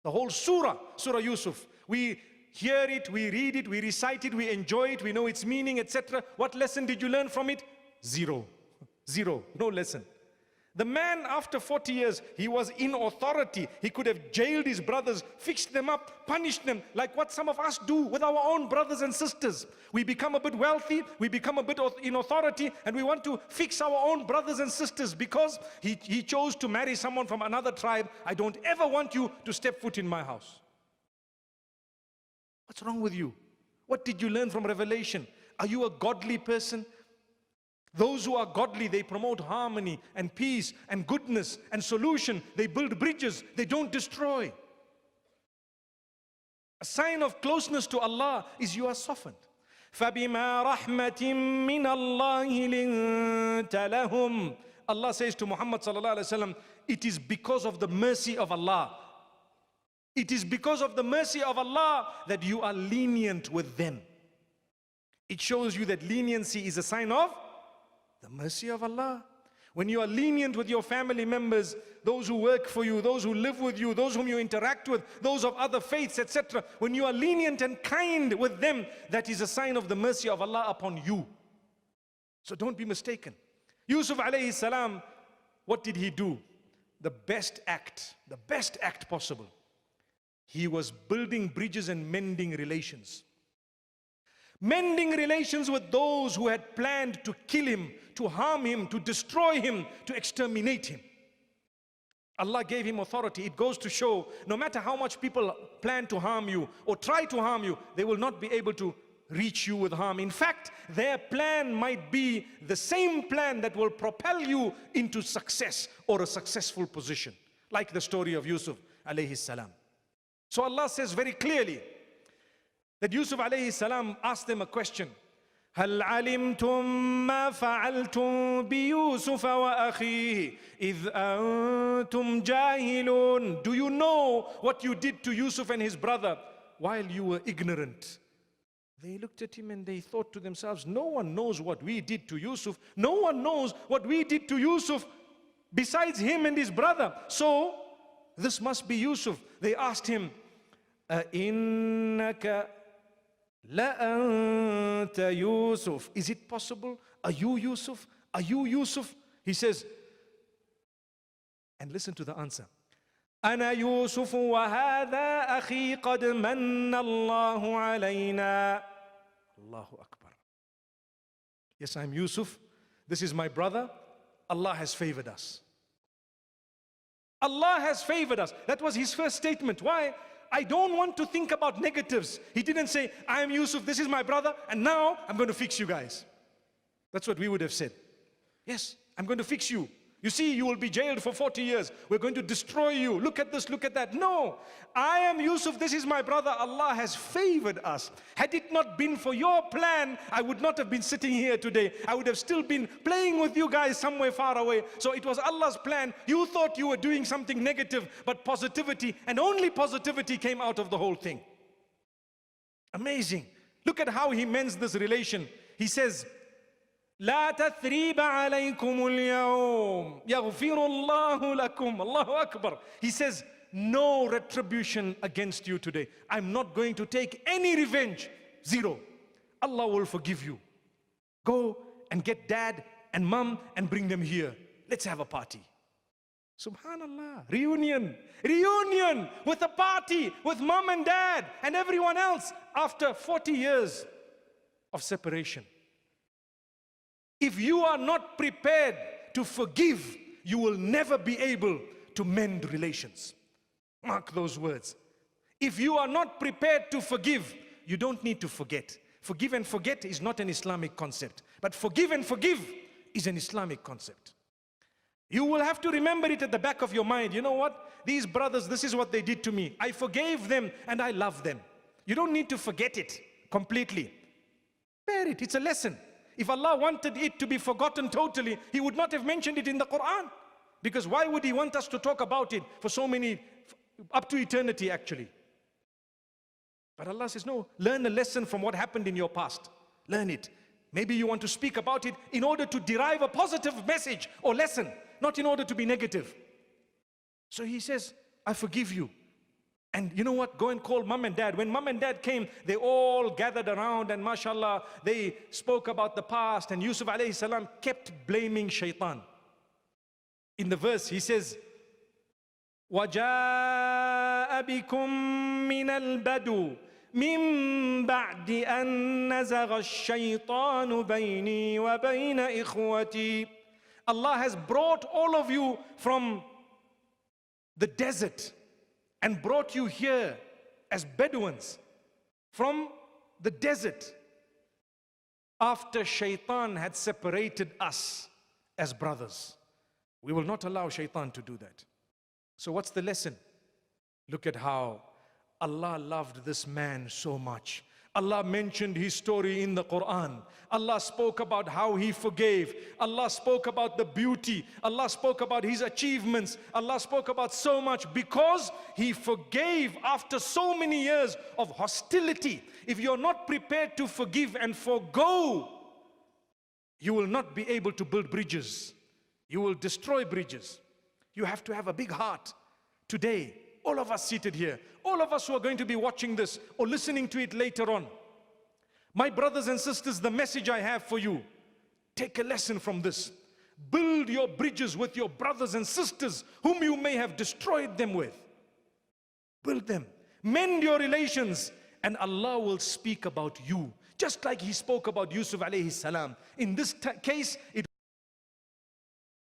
The whole surah, Surah Yusuf. We hear it, we read it, we recite it, we enjoy it, we know its meaning, etc. What lesson did you learn from it? Zero. Zero. No lesson. The man, after 40 years, he was in authority. He could have jailed his brothers, fixed them up, punished them, like what some of us do with our own brothers and sisters. We become a bit wealthy, we become a bit in authority, and we want to fix our own brothers and sisters because he chose to marry someone from another tribe. I don't ever want you to step foot in my house. What's wrong with you? What did you learn from Revelation? Are you a godly person? Those who are godly, they promote harmony and peace and goodness and solution. They build bridges, they don't destroy. A sign of closeness to Allah is you are softened. فَبِمَا رَحْمَةٍ مِّنَ اللَّهِ لِنْتَ لَهُمْ. Allah says to Muhammad sallallahu alaihi wasallam, it is because of the mercy of Allah. It is because of the mercy of Allah that you are lenient with them. It shows you that leniency is a sign of the mercy of Allah. When you are lenient with your family members, those who work for you, those who live with you, those whom you interact with, those of other faiths, etc. When you are lenient and kind with them, that is a sign of the mercy of Allah upon you. So don't be mistaken. Yusuf alayhi salam, what did he do? The best act possible. He was building bridges and mending relations. Mending relations with those who had planned to kill him, to harm him, to destroy him, to exterminate him. Allah gave him authority. It goes to show, no matter how much people plan to harm you or try to harm you, they will not be able to reach you with harm. In fact, their plan might be the same plan that will propel you into success or a successful position, like the story of Yusuf alayhi salam. So Allah says very clearly that Yusuf alayhi salam asked them a question. هل علمتم ما فعلتم بيوسف وأخيه إذ أنتم جاهلون. Do you know what you did to Yusuf and his brother while you were ignorant? They looked at him and they thought to themselves, no one knows what we did to Yusuf. No one knows what we did to Yusuf besides him and his brother. So this must be Yusuf. They asked him, إِنَّكَ لَأَنْتَ يُوسُف. Is it possible? Are you Yusuf? Are you Yusuf? He says, and listen to the answer. أَنَا يُوسُفُ وَهَذَا أَخِي قَدْ مَنَّ اللَّهُ عَلَيْنَا. Allahu Akbar. Yes, I'm Yusuf. This is my brother. Allah has favored us. Allah has favored us. That was his first statement. Why? I don't want to think about negatives. He didn't say, I am Yusuf, this is my brother, and now I'm going to fix you guys. That's what we would have said. Yes, I'm going to fix you. You see, you will be jailed for 40 years. We're going to destroy you. Look at this, look at that. No, I am Yusuf, this is my brother. Allah has favored us. Had it not been for your plan, I would not have been sitting here today. I would have still been playing with you guys somewhere far away. So it was Allah's plan. You thought you were doing something negative, but positivity, and only positivity came out of the whole thing. Amazing. Look at how he mends this relation. He says, لا تثريب عليكم اليوم يغفر الله لكم. Allahu Akbar. He says, no retribution against you today. I'm not going to take any revenge. Zero. Allah will forgive you. Go and get dad and mom and bring them here. Let's have a party. Subhanallah. Reunion. Reunion with a party with mom and dad and everyone else after 40 years of separation. If you are not prepared to forgive, you will never be able to mend relations. Mark those words. If you are not prepared to forgive, you don't need to forget. Forgive and forget is not an Islamic concept, but forgive and forgive is an Islamic concept. You will have to remember it at the back of your mind. You know what? These brothers, this is what they did to me. I forgave them and I love them. You don't need to forget it completely. Bear it. It's a lesson. If Allah wanted it to be forgotten totally, He would not have mentioned it in the Quran. Because why would He want us to talk about it for so many, up to eternity actually? But Allah says, no, learn a lesson from what happened in your past. Learn it. Maybe you want to speak about it in order to derive a positive message or lesson, not in order to be negative. So He says, I forgive you. And you know what? Go and call mom and dad. When mom and dad came, they all gathered around and mashallah, they spoke about the past. And Yusuf alayhi salam kept blaming shaitan. In the verse he says, وَجَاءَ بِكُم مِّنَ الْبَدُوِ مِن بَعْدِ أَن نَّزَغَ الشَّيْطَانُ بَيْنِي وَبَيْنَ إِخْوَتِي. Allah has brought all of you from the desert and brought you here as Bedouins from the desert after Shaitan had separated us as brothers. We will not allow Shaitan to do that. So what's the lesson? Look at how Allah loved this man so much. Allah mentioned his story in the Quran. Allah spoke about how he forgave. Allah spoke about the beauty. Allah spoke about his achievements. Allah spoke about so much because he forgave after so many years of hostility. If you're not prepared to forgive and forgo, you will not be able to build bridges. You will destroy bridges. You have to have a big heart. Today, all of us seated here, all of us who are going to be watching this or listening to it later on, my brothers and sisters, the message I have for you, take a lesson from this. Build your bridges with your brothers and sisters whom you may have destroyed them with. Build them. Mend your relations, and Allah will speak about you. Just like he spoke about Yusuf alayhi salam. In this case, it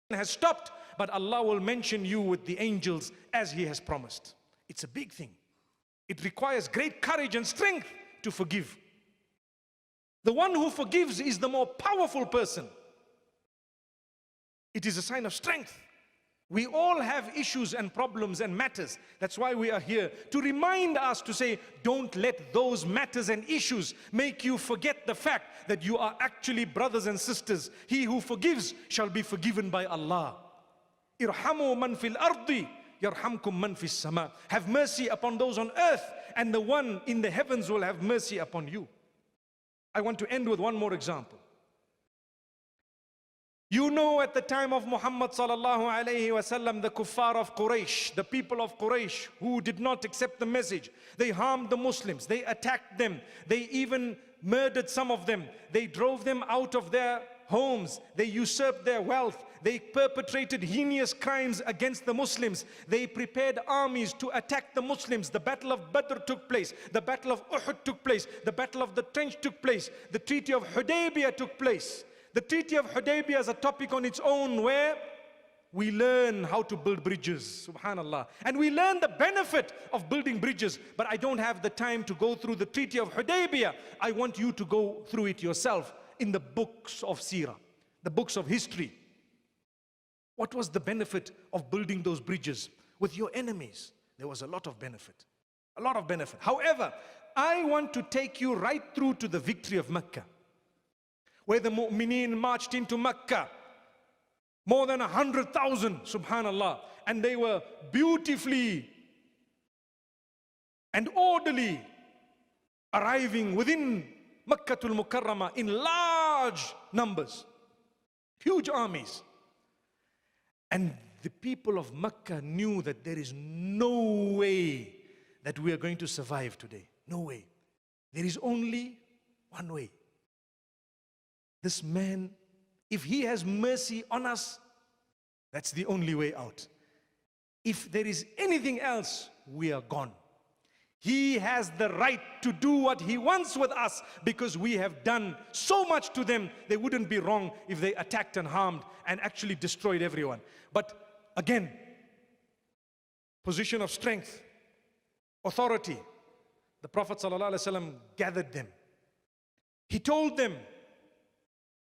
has stopped, but Allah will mention you with the angels as he has promised. It's a big thing. It requires great courage and strength to forgive. The one who forgives is the more powerful person. It is a sign of strength. We all have issues and problems and matters. That's why we are here, to remind us to say, don't let those matters and issues make you forget the fact that you are actually brothers and sisters. He who forgives shall be forgiven by Allah. Irhamu man fil ardi yarhamkum man fis sama. Have mercy upon those on earth, and the one in the heavens will have mercy upon you. I want to end with one more example. You know, at the time of Muhammad sallallahu alayhi wasallam, the kuffar of Quraysh, the people of Quraysh who did not accept the message, they harmed the Muslims, they attacked them, they even murdered some of them, they drove them out of their homes, they usurped their wealth, they perpetrated heinous crimes against the Muslims, they prepared armies to attack the Muslims. The battle of Badr took place, the battle of Uhud took place, the battle of the trench took place, the treaty of Hudaybiyah took place. The treaty of Hudaybiyah is a topic on its own where we learn how to build bridges, subhanallah. And we learn the benefit of building bridges, but I don't have the time to go through the treaty of Hudaybiyah. I want you to go through it yourself in the books of Seerah, the books of history. What was the benefit of building those bridges with your enemies? There was a lot of benefit, a lot of benefit. However, I want to take you right through to the victory of Mecca, where the mu'mineen marched into Mecca, more than 100,000, subhanallah, and they were beautifully and orderly arriving within Makkatul Mukarramah in large numbers, huge armies. And the people of Mecca knew that there is no way that we are going to survive today. No way. There is only one way. This man, if he has mercy on us, that's the only way out. If there is anything else, we are gone. He has the right to do what he wants with us because we have done so much to them. They wouldn't be wrong if they attacked and harmed and actually destroyed everyone. But again, position of strength, authority. The Prophet ﷺ gathered them. He told them,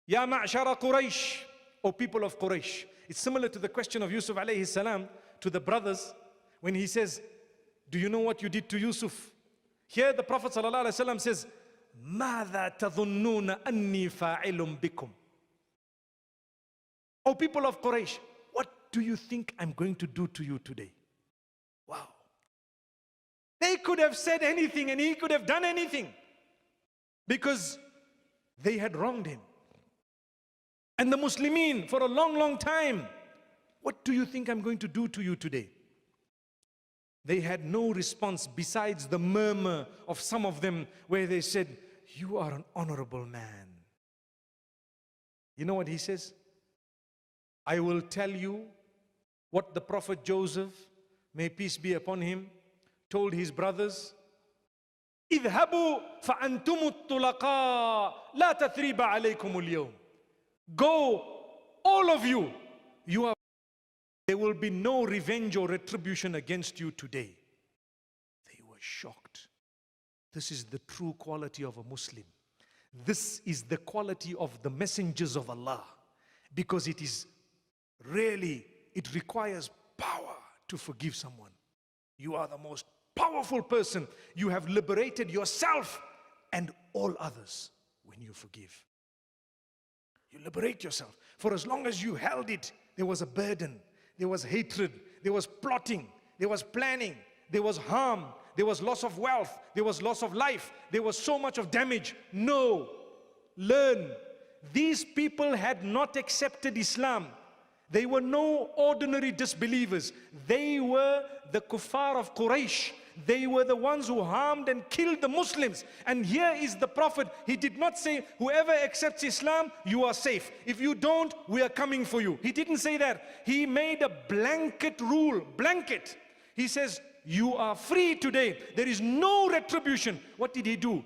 Ya ma'shara Quraysh, O people of Quraysh. It's similar to the question of Yusuf alayhi salam to the brothers when he says, do you know what you did to Yusuf? Here the Prophet ﷺ says, مَاذَا تَظُنُّونَ أَنِّي فَاعِلٌ بِكُمْ. O people of Quraysh, what do you think I'm going to do to you today? Wow. They could have said anything and he could have done anything because they had wronged him. And the Muslimin for a long, long time, what do you think I'm going to do to you today? They had no response besides the murmur of some of them where they said, you are an honorable man. You know what he says? I will tell you what the Prophet Joseph, may peace be upon him, told his brothers, اذهبوا فأنتم الطلقاء لا تثريب عليكم اليوم. Go, all of you. There will be no revenge or retribution against you today. They were shocked. This is the true quality of a Muslim. This is the quality of the messengers of Allah. Because it requires power to forgive someone. You are the most powerful person. You have liberated yourself and all others when you forgive. You liberate yourself. For as long as you held it, there was a burden, there was hatred, there was plotting, there was planning, there was harm, there was loss of wealth, there was loss of life, there was so much of damage. No, learn. These people had not accepted Islam. They were no ordinary disbelievers. They were the kuffar of Quraysh. They were the ones who harmed and killed the Muslims. And here is the Prophet. He did not say, whoever accepts Islam, you are safe. If you don't, we are coming for you. He didn't say that. He made a blanket rule. Blanket. He says, you are free today. There is no retribution. What did he do?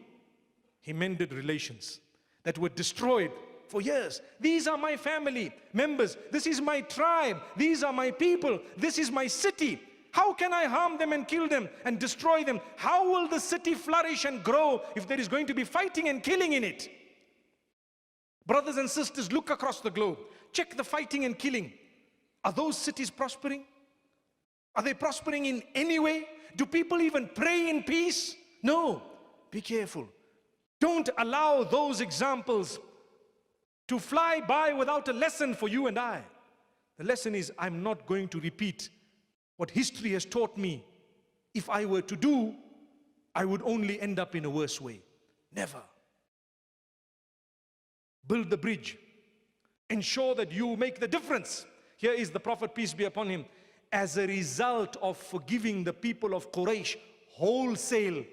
He mended relations that were destroyed for years. These are my family members. This is my tribe. These are my people. This is my city. How can I harm them and kill them and destroy them? How will the city flourish and grow if there is going to be fighting and killing in it? Brothers and sisters, look across the globe. Check the fighting and killing. Are those cities prospering? Are they prospering in any way? Do people even pray in peace? No. Be careful. Don't allow those examples to fly by without a lesson for you and I. The lesson is, I'm not going to repeat what history has taught me. If I were to do, I would only end up in a worse way. Never. Build the bridge. Ensure that you make the difference. Here is the Prophet, peace be upon him. As a result of forgiving the people of Quraysh wholesale,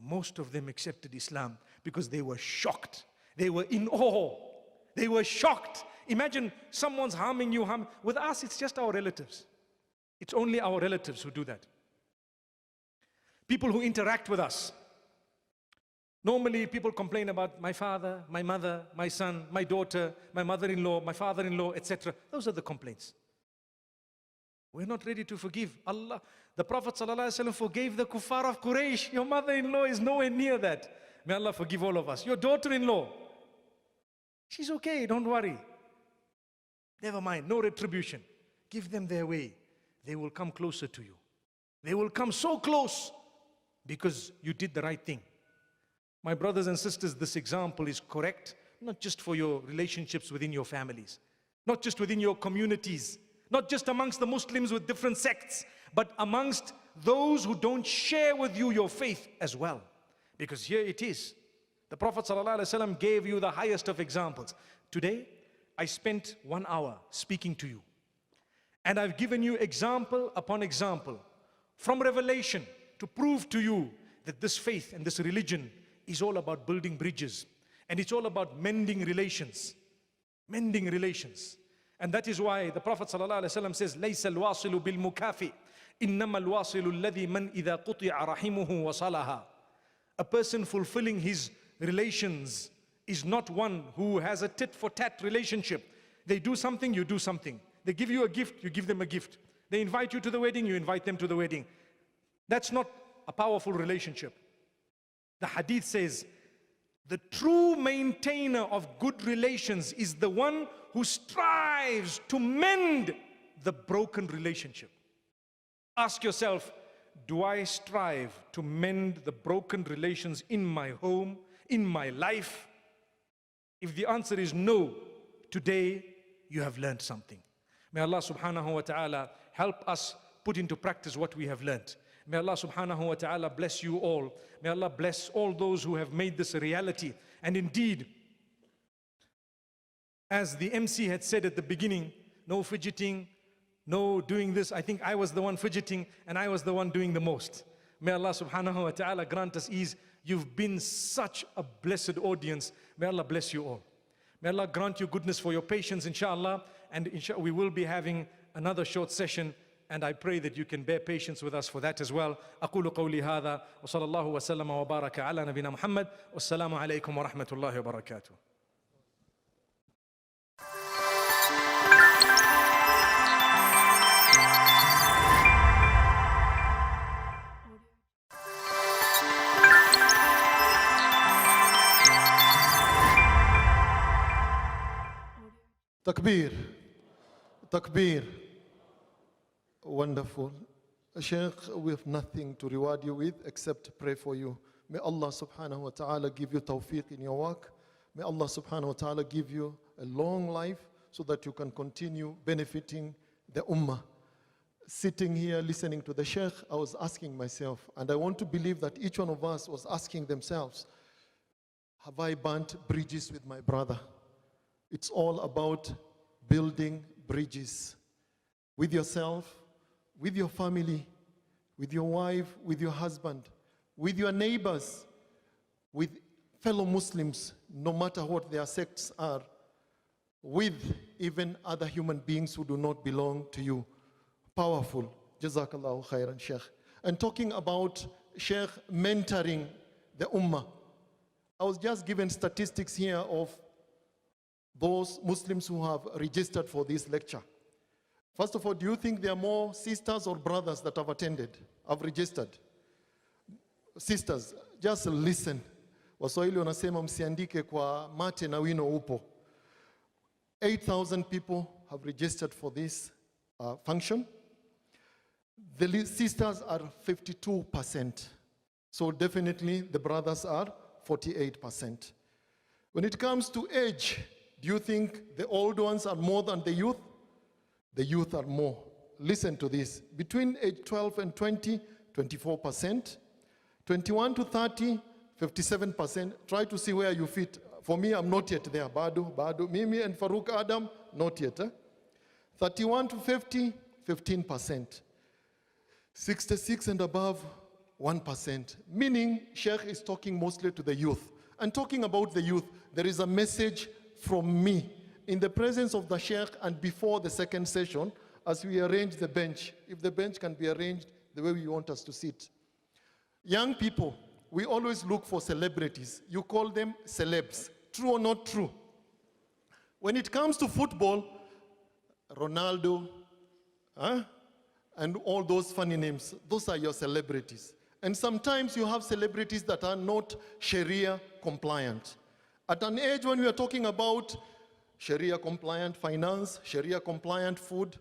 most of them accepted Islam because they were shocked. They were in awe. They were shocked. Imagine someone's harming you. With us, it's just our relatives. It's only our relatives who do that. People who interact with us. Normally, people complain about my father, my mother, my son, my daughter, my mother-in-law, my father-in-law, etc. Those are the complaints. We're not ready to forgive. Allah, the Prophet ﷺ forgave the kuffar of Quraysh. Your mother-in-law is nowhere near that. May Allah forgive all of us. Your daughter-in-law, she's okay, don't worry. Never mind, no retribution. Give them their way. They will come closer to you. They will come so close because you did the right thing. My brothers and sisters, this example is correct, not just for your relationships within your families, not just within your communities, not just amongst the Muslims with different sects, but amongst those who don't share with you your faith as well. Because here it is. The Prophet ﷺ gave you the highest of examples. Today, I spent 1 hour speaking to you. And I've given you example upon example from revelation to prove to you that this faith and this religion is all about building bridges. And it's all about mending relations. Mending relations. And that is why the Prophet ﷺ says, لَيْسَ الْوَاصِلُ بِالْمُكَافِئِ إِنَّمَا الْوَاصِلُ الَّذِي مَنْ إِذَا قُطِعَ رَحِمُهُ وَصَلَهَا. A person fulfilling his relations is not one who has a tit-for-tat relationship. They do something, you do something. They give you a gift, you give them a gift. They invite you to the wedding, you invite them to the wedding. That's not a powerful relationship. The hadith says, the true maintainer of good relations is the one who strives to mend the broken relationship. Ask yourself, do I strive to mend the broken relations in my home, in my life? If the answer is no, today you have learned something. May Allah subhanahu wa ta'ala help us put into practice what we have learned. May Allah subhanahu wa ta'ala bless you all. May Allah bless all those who have made this a reality. And indeed, as the MC had said at the beginning, no fidgeting, no doing this. I think I was the one fidgeting and I was the one doing the most. May Allah subhanahu wa ta'ala grant us ease. You've been such a blessed audience. May Allah bless you all. May Allah grant you goodness for your patience, inshallah. And inshallah, we will be having another short session, and I pray that you can bear patience with us for that as well. أقول قولي هذا وصلى الله وسلم وبارك على نبينا محمد والسلام عليكم ورحمة الله وبركاته. Takbir, takbir. Wonderful. Sheikh, we have nothing to reward you with except pray for you. May Allah subhanahu wa ta'ala give you tawfiq in your work. May Allah subhanahu wa ta'ala give you a long life so that you can continue benefiting the ummah. Sitting here listening to the Sheikh, I was asking myself, and I want to believe that each one of us was asking themselves, have I burnt bridges with my brother? It's all about building bridges with yourself, with your family, with your wife, with your husband, with your neighbors, with fellow Muslims, no matter what their sects are, with even other human beings who do not belong to you. Powerful. Jazakallahu khairan, Sheikh. And talking about Sheikh mentoring the ummah, I was just given statistics here of those Muslims who have registered for this lecture. First of all, do you think there are more sisters or brothers that have attended, have registered? Sisters, just listen. Waswahili wanasema msiandike kwa mate na wino upo. 8,000 people have registered for this function. The sisters are 52%. So definitely the brothers are 48%. When it comes to age, do you think the old ones are more than the youth? The youth are more. Listen to this. Between age 12 and 20, 24%. 21 to 30, 57%. Try to see where you fit. For me, I'm not yet there. Badu. Mimi and Farouk Adam, not yet. 31 to 50, 15%. 66 and above, 1%. Meaning, Sheikh is talking mostly to the youth. And talking about the youth, there is a message from me in the presence of the Sheikh and before the second session as we arrange the bench, if the bench can be arranged the way we want us to sit. Young people, we always look for celebrities. You call them celebs. True or not true? When it comes to football, Ronaldo, and all those funny names, those are your celebrities. And sometimes you have celebrities that are not Sharia compliant. At an age when we are talking about Sharia compliant finance, Sharia compliant food,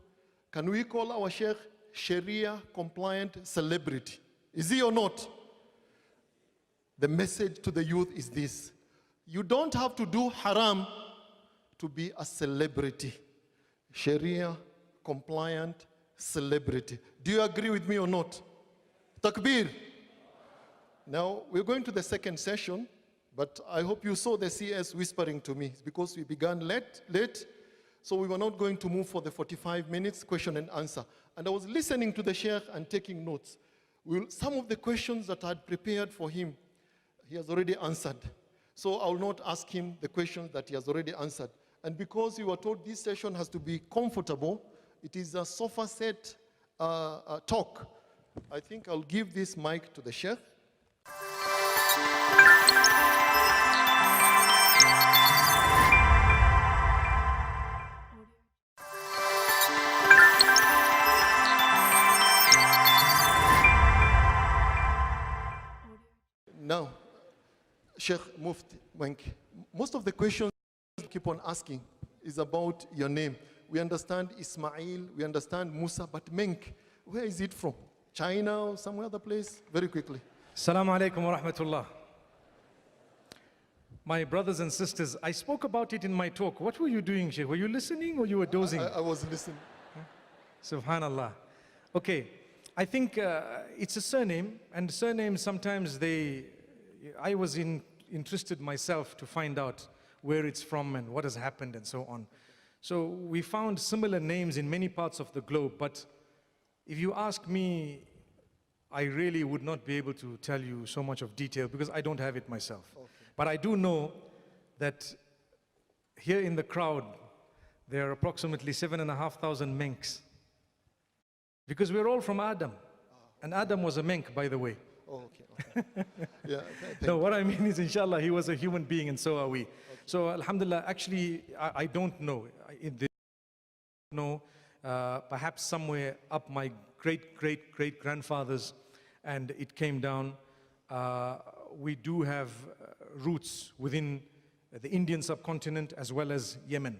can we call our Sheikh Sharia compliant celebrity? Is he or not? The message to the youth is this: you don't have to do haram to be a celebrity. Sharia compliant celebrity. Do you agree with me or not? Takbir. Now we're going to the second session. But I hope you saw the CS whispering to me because we began late. So we were not going to move for the 45 minutes question and answer. And I was listening to the Sheikh and taking notes. Some of the questions that I had prepared for him, he has already answered. So I will not ask him the questions that he has already answered. And because you were told this session has to be comfortable, it is a sofa set talk. I think I'll give this mic to the Sheikh. Now, Sheikh Mufti Menk, most of the questions you keep on asking is about your name. We understand Ismail, we understand Musa, but Menk, where is it from? China or some other place? Very quickly. Assalamu alaikum wa rahmatullah. My brothers and sisters, I spoke about it in my talk. What were you doing, Sheikh? Were you listening or you were dozing? I was listening. Subhanallah. Okay, I think it's a surname, and surnames sometimes I was interested myself to find out where it's from and what has happened and so on. So we found similar names in many parts of the globe, but if you ask me, I really would not be able to tell you so much of detail because I don't have it myself. Okay. But I do know that here in the crowd, there are approximately 7,500 Menks. Because we're all from Adam. And Adam was a Menk, by the way. Oh, okay. Yeah, No, what I mean is, inshallah, he was a human being and so are we. So, alhamdulillah, actually, I don't know. Perhaps somewhere up my great-great-great-grandfathers, and it came down. We do have roots within the Indian subcontinent as well as Yemen.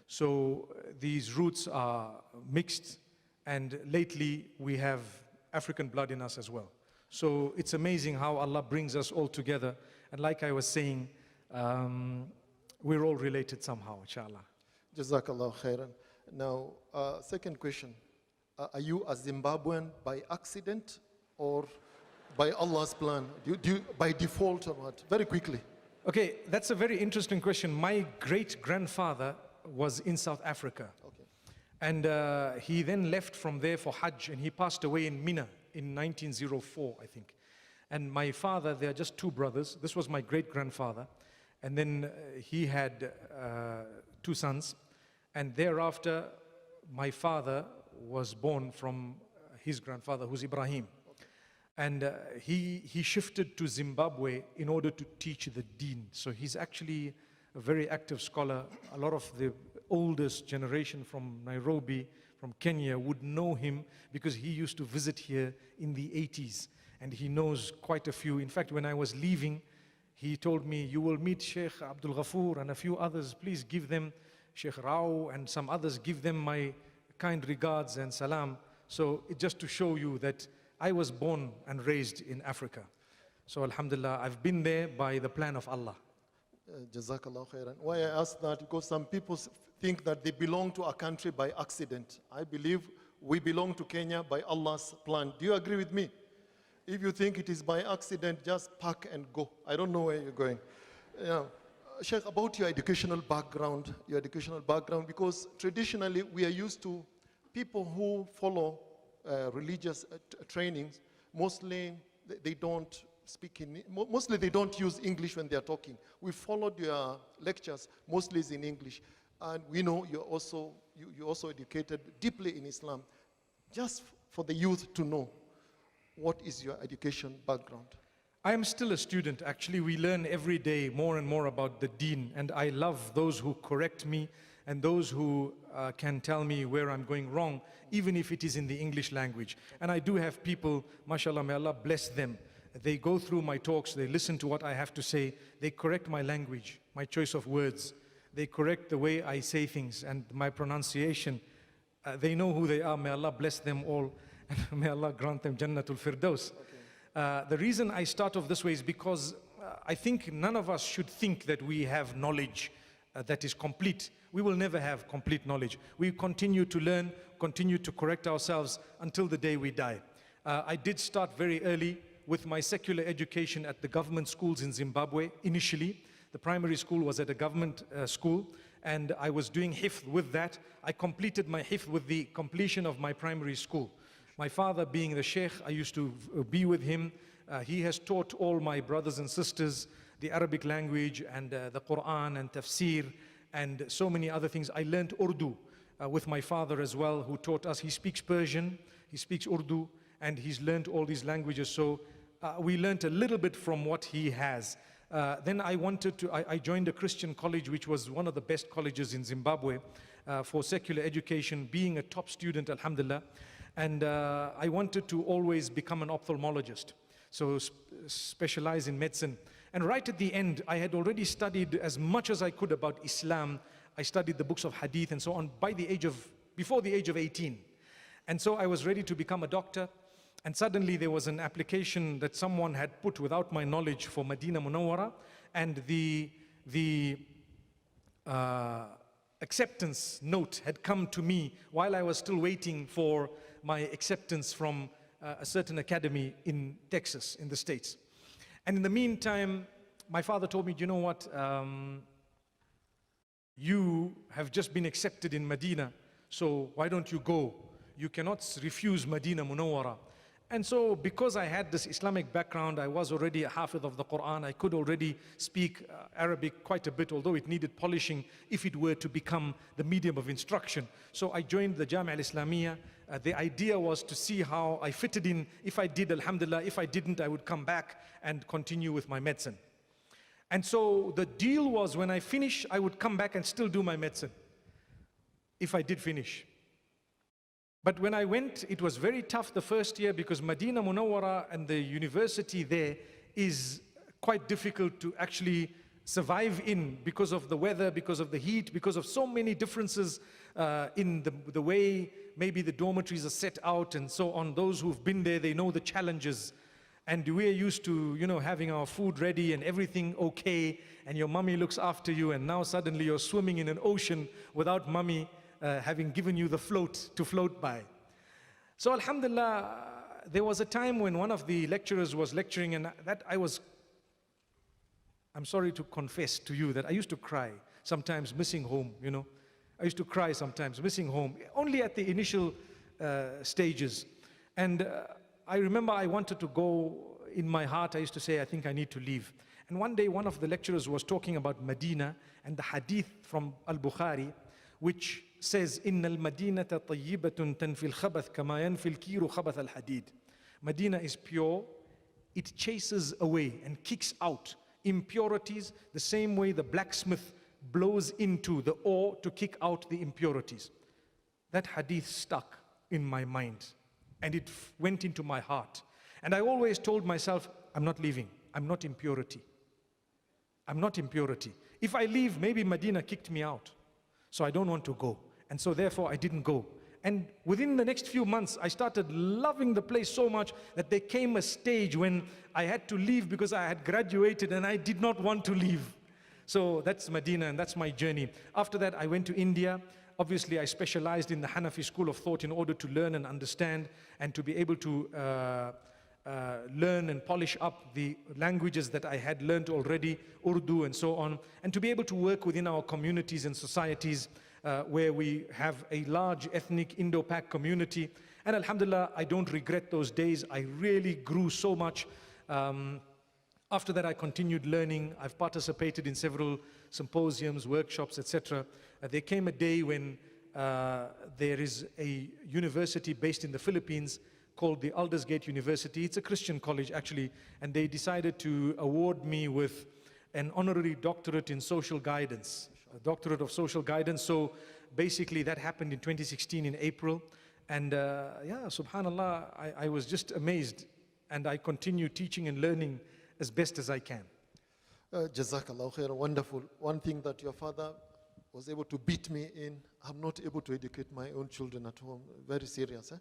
So these roots are mixed, and lately we have African blood in us as well. So it's amazing how Allah brings us all together. And like I was saying, we're all related somehow, inshallah. Jazakallah khairan. Now, second question. Are you a Zimbabwean by accident or by Allah's plan? Do you by default or what? Very quickly. Okay, that's a very interesting question. My great-grandfather was in South Africa. Okay. And he then left from there for Hajj, and he passed away in Mina in 1904, I think. And my father, they are just two brothers. This was my great-grandfather. And then he had two sons. And thereafter, my father was born from his grandfather, who's Ibrahim. And he shifted to Zimbabwe in order to teach the deen. So he's actually a very active scholar. A lot of the oldest generation from Nairobi, from Kenya, would know him because he used to visit here in the 80s. And he knows quite a few. In fact, when I was leaving, he told me, you will meet Sheikh Abdul Ghafoor and a few others. Please give them, Sheikh Rao and some others, give them my kind regards and salam. So just to show you that I was born and raised in Africa. So alhamdulillah, I've been there by the plan of Allah. Jazakallah khairan. Why I ask that, because some people think that they belong to a country by accident. I believe we belong to Kenya by Allah's plan. Do you agree with me? If you think it is by accident, just pack and go. I don't know where you're going. Sheikh, about your educational background, because traditionally we are used to people who follow religious trainings. Mostly they don't speak mostly they don't use English when they are talking. We followed your lectures, mostly is in English. And we know you're also educated deeply in Islam. Just for the youth to know, what is your education background? I am still a student. Actually, we learn every day more and more about the deen. And I love those who correct me and those who can tell me where I'm going wrong, even if it is in the English language. And I do have people, mashallah, may Allah bless them. They go through my talks, they listen to what I have to say, they correct my language, my choice of words. They correct the way I say things and my pronunciation. They know who they are. May Allah bless them all. And may Allah grant them Jannatul Firdaus. Okay. The reason I start off this way is because I think none of us should think that we have knowledge that is complete. We will never have complete knowledge. We continue to learn, continue to correct ourselves until the day we die. I did start very early with my secular education at the government schools in Zimbabwe initially. The primary school was at a government school, and I was doing hifth with that. I completed my hifth with the completion of my primary school. My father being the sheikh, I used to be with him. He has taught all my brothers and sisters the Arabic language and the Quran and tafsir and so many other things. I learned Urdu with my father as well, who taught us. He speaks Persian, he speaks Urdu, and he's learned all these languages. So we learned a little bit from what he has. Then I joined a Christian college, which was one of the best colleges in Zimbabwe for secular education, being a top student, alhamdulillah. And I wanted to always become an ophthalmologist, so specialize in medicine. And right at the end, I had already studied as much as I could about Islam. I studied the books of hadith and so on before the age of 18. And so I was ready to become a doctor. And suddenly there was an application that someone had put without my knowledge for Medina Munawwara, and the acceptance note had come to me while I was still waiting for my acceptance from a certain academy in Texas, in the States. And in the meantime, my father told me, you know what, you have just been accepted in Medina, so why don't you go? You cannot refuse Medina Munawwara. And so because I had this Islamic background, I was already a hafiz of the Quran, I could already speak Arabic quite a bit, although it needed polishing if it were to become the medium of instruction. So I joined the Jamia al-Islamiyya, The idea was to see how I fitted in. If I did, alhamdulillah. If I didn't, I would come back and continue with my medicine. And so the deal was, when I finish, I would come back and still do my medicine, if I did finish. But when I went, it was very tough the first year, because Medina Munawwara and the university there is quite difficult to actually survive in, because of the weather, because of the heat, because of so many differences in the way maybe the dormitories are set out and so on. Those who've been there, they know the challenges. And we're used to, having our food ready and everything okay, and your mummy looks after you, and now suddenly you're swimming in an ocean without mummy having given you the float to float by. So alhamdulillah, there was a time when one of the lecturers was lecturing, and that I'm sorry to confess to you that I used to cry sometimes missing home, I used to cry sometimes missing home, only at the initial stages. And I remember I wanted to go. In my heart, I used to say, I think I need to leave. And one day, one of the lecturers was talking about Medina and the hadith from Al-Bukhari, which says, إِنَّ الْمَدِينَةَ طَيِّبَةٌ تَنْفِي الْخَبَثْ كَمَا يَنْفِي الْكِيرُ خَبَثَ الْحَدِيدِ. Medina is pure. It chases away and kicks out impurities the same way the blacksmith blows into the ore to kick out the impurities. That hadith stuck in my mind, and it went into my heart. And I always told myself, I'm not leaving. I'm not impurity. I'm not impurity. If I leave, maybe Medina kicked me out. So I don't want to go. And so therefore I didn't go. And within the next few months, I started loving the place so much that there came a stage when I had to leave because I had graduated and I did not want to leave. So that's Medina, and that's my journey. After that, I went to India. Obviously, I specialized in the Hanafi school of thought in order to learn and understand and to be able to learn and polish up the languages that I had learned already, Urdu and so on, and to be able to work within our communities and societies where we have a large ethnic Indo-Pak community. And alhamdulillah, I don't regret those days. I really grew so much. After that, I continued learning. I've participated in several symposiums, workshops, etc. There came a day when there is a university based in the Philippines called the Aldersgate University. It's a Christian college, actually, and they decided to award me with an honorary doctorate in social guidance, a doctorate of social guidance. So basically, that happened in 2016 in April. And yeah, subhanallah, I was just amazed. And I continue teaching and learning as best as I can. Jazakallah khair, wonderful. One thing that your father was able to beat me in, I'm not able to educate my own children at home. Very serious.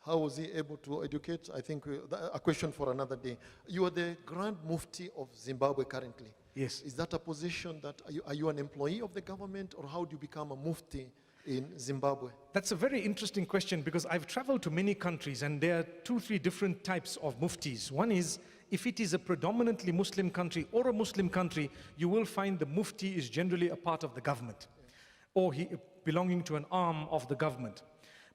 How was he able to educate? I think a question for another day. You are the Grand Mufti of Zimbabwe currently. Yes. Is that a position that, are you an employee of the government, or how do you become a Mufti in Zimbabwe? That's a very interesting question, because I've traveled to many countries and there are 2-3 different types of muftis. One is, if it is a predominantly Muslim country or a Muslim country, you will find the mufti is generally a part of the government, or he belonging to an arm of the government.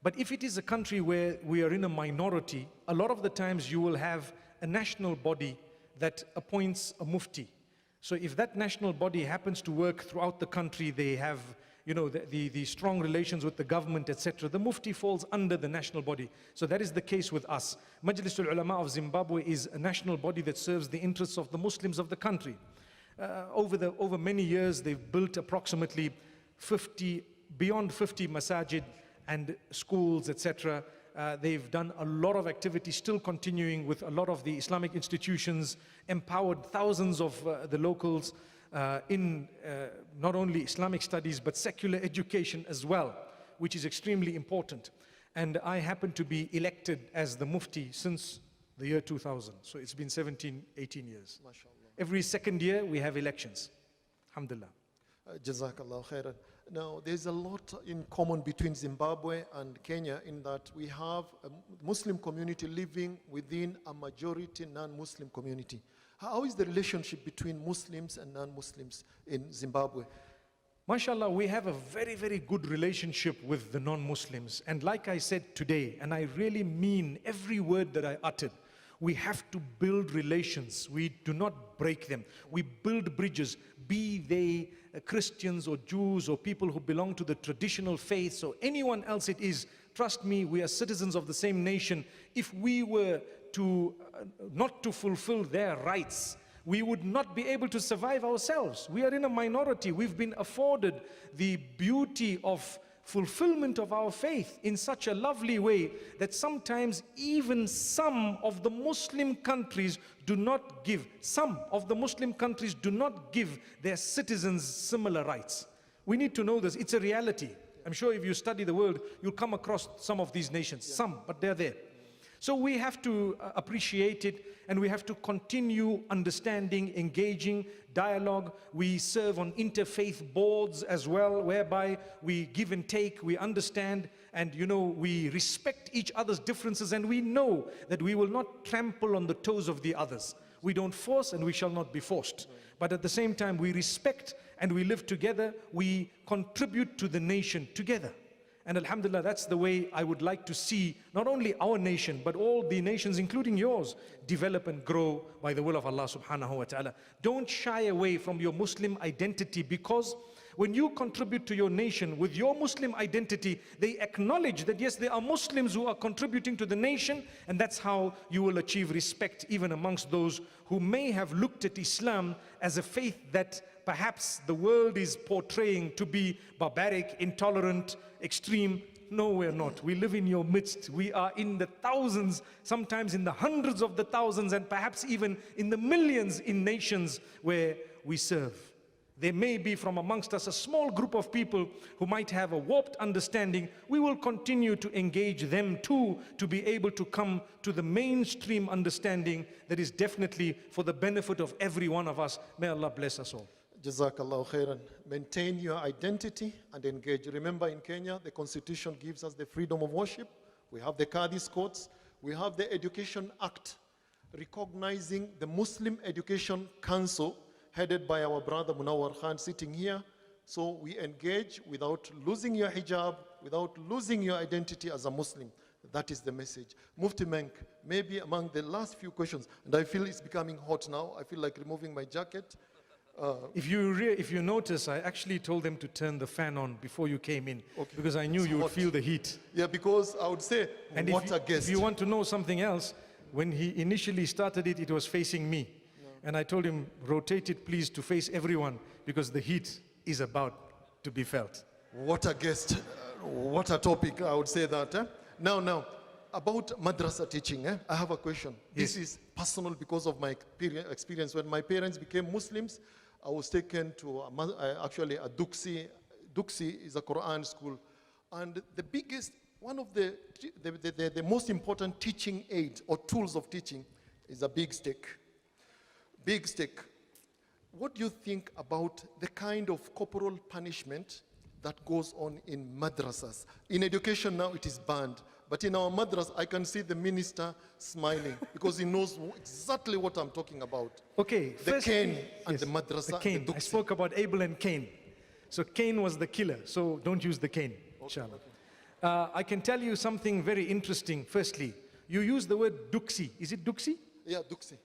But if it is a country where we are in a minority, a lot of the times you will have a national body that appoints a mufti. So if that national body happens to work throughout the country, they have the strong relations with the government, etc. The mufti falls under the national body. So that is the case with us. Majlis al-Ulama of Zimbabwe is a national body that serves the interests of the Muslims of the country. Over many years, they've built approximately beyond 50 masajid and schools, etc. They've done a lot of activity, still continuing with a lot of the Islamic institutions, empowered thousands of the locals in not only Islamic studies, but secular education as well, which is extremely important. And I happen to be elected as the Mufti since the year 2000. So it's been 17, 18 years. MashaAllah. Every second year, we have elections. Alhamdulillah. Jazakallah khairan. Now, there's a lot in common between Zimbabwe and Kenya in that we have a Muslim community living within a majority non-Muslim community. How is the relationship between Muslims and non-Muslims in Zimbabwe? MashaAllah, we have a very, very good relationship with the non-Muslims. And like I said today, and I really mean every word that I uttered, we have to build relations. We do not break them. We build bridges, be they Christians or Jews or people who belong to the traditional faiths or anyone else it is. trust me, we are citizens of the same nation. If we were to not to fulfill their rights, we would not be able to survive ourselves. We are in a minority. We've been afforded the beauty of fulfillment of our faith in such a lovely way that sometimes even some of the Muslim countries do not give their citizens similar rights. We need to know this. It's a reality. I'm sure if you study the world, you'll come across some of these nations. Some, but they're there. So we have to appreciate it, and we have to continue understanding, engaging, dialogue. We serve on interfaith boards as well, whereby we give and take, we understand, and we respect each other's differences, and we know that we will not trample on the toes of the others. We don't force, and we shall not be forced. But at the same time, we respect and we live together. We contribute to the nation together. And alhamdulillah, that's the way I would like to see not only our nation, but all the nations, including yours, develop and grow by the will of Allah subhanahu wa ta'ala. Don't shy away from your Muslim identity, because when you contribute to your nation with your Muslim identity, they acknowledge that yes, there are Muslims who are contributing to the nation, and that's how you will achieve respect even amongst those who may have looked at Islam as a faith that perhaps the world is portraying to be barbaric, intolerant, extreme. No, we're not. We live in your midst. We are in the thousands, sometimes in the hundreds of the thousands, and perhaps even in the millions in nations where we serve. There may be from amongst us a small group of people who might have a warped understanding. We will continue to engage them too, to be able to come to the mainstream understanding that is definitely for the benefit of every one of us. May Allah bless us all. Jazakallah khairan. Maintain your identity and engage. Remember, in Kenya, the constitution gives us the freedom of worship. We have the Qadi's courts. We have the Education Act recognizing the Muslim Education Council headed by our brother Munawar Khan sitting here. So we engage without losing your hijab, without losing your identity as a Muslim. That is the message. Mufti Menk, maybe among the last few questions, and I feel it's becoming hot now. I feel like removing my jacket. If you notice, I actually told them to turn the fan on before you came in, okay, because I knew you would feel the heat. Yeah, because I would say, and what a guest. If you want to know something else, when he initially started it, it was facing me. No. And I told him, rotate it please to face everyone, because the heat is about to be felt. What a guest. What a topic, I would say that. Now, about madrasa teaching, I have a question. Yes. This is personal because of my experience. When my parents became Muslims, I was taken to actually a Duksi. Duksi is a Quran school. And the biggest, one of the most important teaching aids or tools of teaching is a big stick. Big stick. What do you think about the kind of corporal punishment that goes on in madrasas? In education now it is banned. But in our madras, I can see the minister smiling because he knows exactly what I'm talking about. Okay. The cane and the madrasa. The cane. I spoke about Abel and Cain. So Cain was the killer. So don't use the cane, inshallah. Okay. I can tell you something very interesting. Firstly, you use the word Duksi. Is it Duksi? Yeah, Duksi.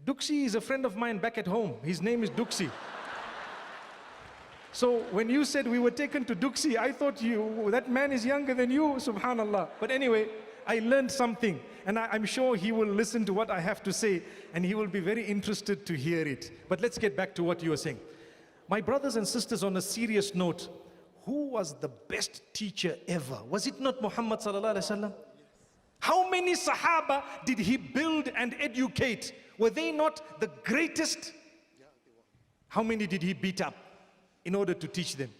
Duksi is a friend of mine back at home. His name is Duksi. So when you said we were taken to Duksi, I thought that man is younger than you, subhanallah. But anyway, I learned something, and I'm sure he will listen to what I have to say, and he will be very interested to hear it. But let's get back to what you were saying. My brothers and sisters, on a serious note, who was the best teacher ever? Was it not Muhammad sallallahu alaihi wasallam? How many Sahaba did he build and educate? Were they not the greatest? How many did he beat up in order to teach them?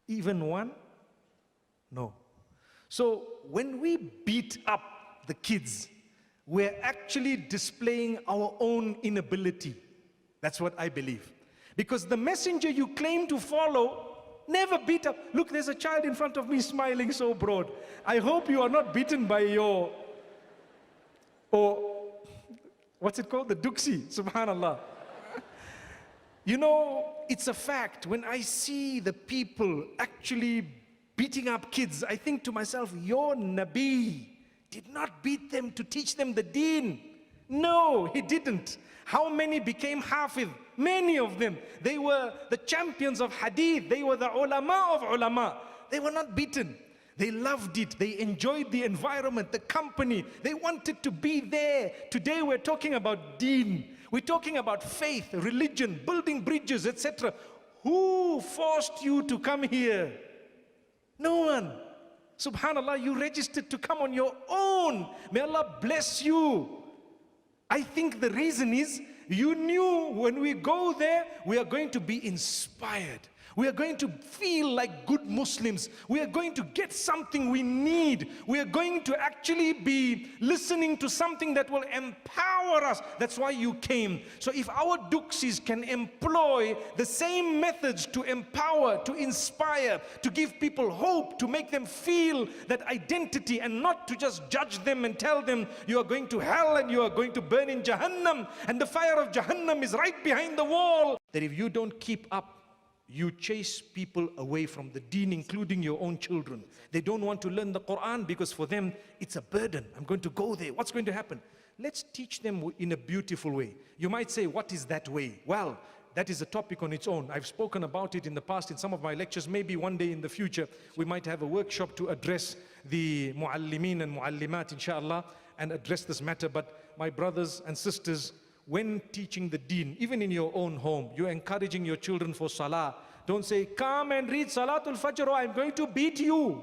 Even one? No. So when we beat up the kids, we're actually displaying our own inability. That's what I believe. Because the messenger you claim to follow never beat up. Look, there's a child in front of me smiling so broad. I hope you are not beaten by your, or what's it called? The Duksi, subhanallah. You know, it's a fact. When I see the people actually beating up kids, I think to myself, your Nabi did not beat them to teach them the deen. No, he didn't. How many became Hafiz? Many of them. They were the champions of hadith. They were the ulama of ulama. They were not beaten. They loved it. They enjoyed the environment, the company. They wanted to be there. Today we're talking about deen. We're talking about faith, religion, building bridges, etc. Who forced you to come here? No one. Subhanallah, you registered to come on your own. May Allah bless you. I think the reason is you knew when we go there, we are going to be inspired. We are going to feel like good Muslims. We are going to get something we need. We are going to actually be listening to something that will empower us. That's why you came. So if our Duksis can employ the same methods to empower, to inspire, to give people hope, to make them feel that identity and not to just judge them and tell them you are going to hell and you are going to burn in Jahannam and the fire of Jahannam is right behind the wall. That if you don't keep up, you chase people away from the deen, including your own children. They don't want to learn the Quran because for them, it's a burden. I'm going to go there. What's going to happen? Let's teach them in a beautiful way. You might say, what is that way? Well, that is a topic on its own. I've spoken about it in the past in some of my lectures. Maybe one day in the future, we might have a workshop to address the muallimin and muallimat, inshallah, and address this matter. But my brothers and sisters, when teaching the deen, even in your own home, you're encouraging your children for salah. Don't say, come and read Salatul Fajr or I'm going to beat you.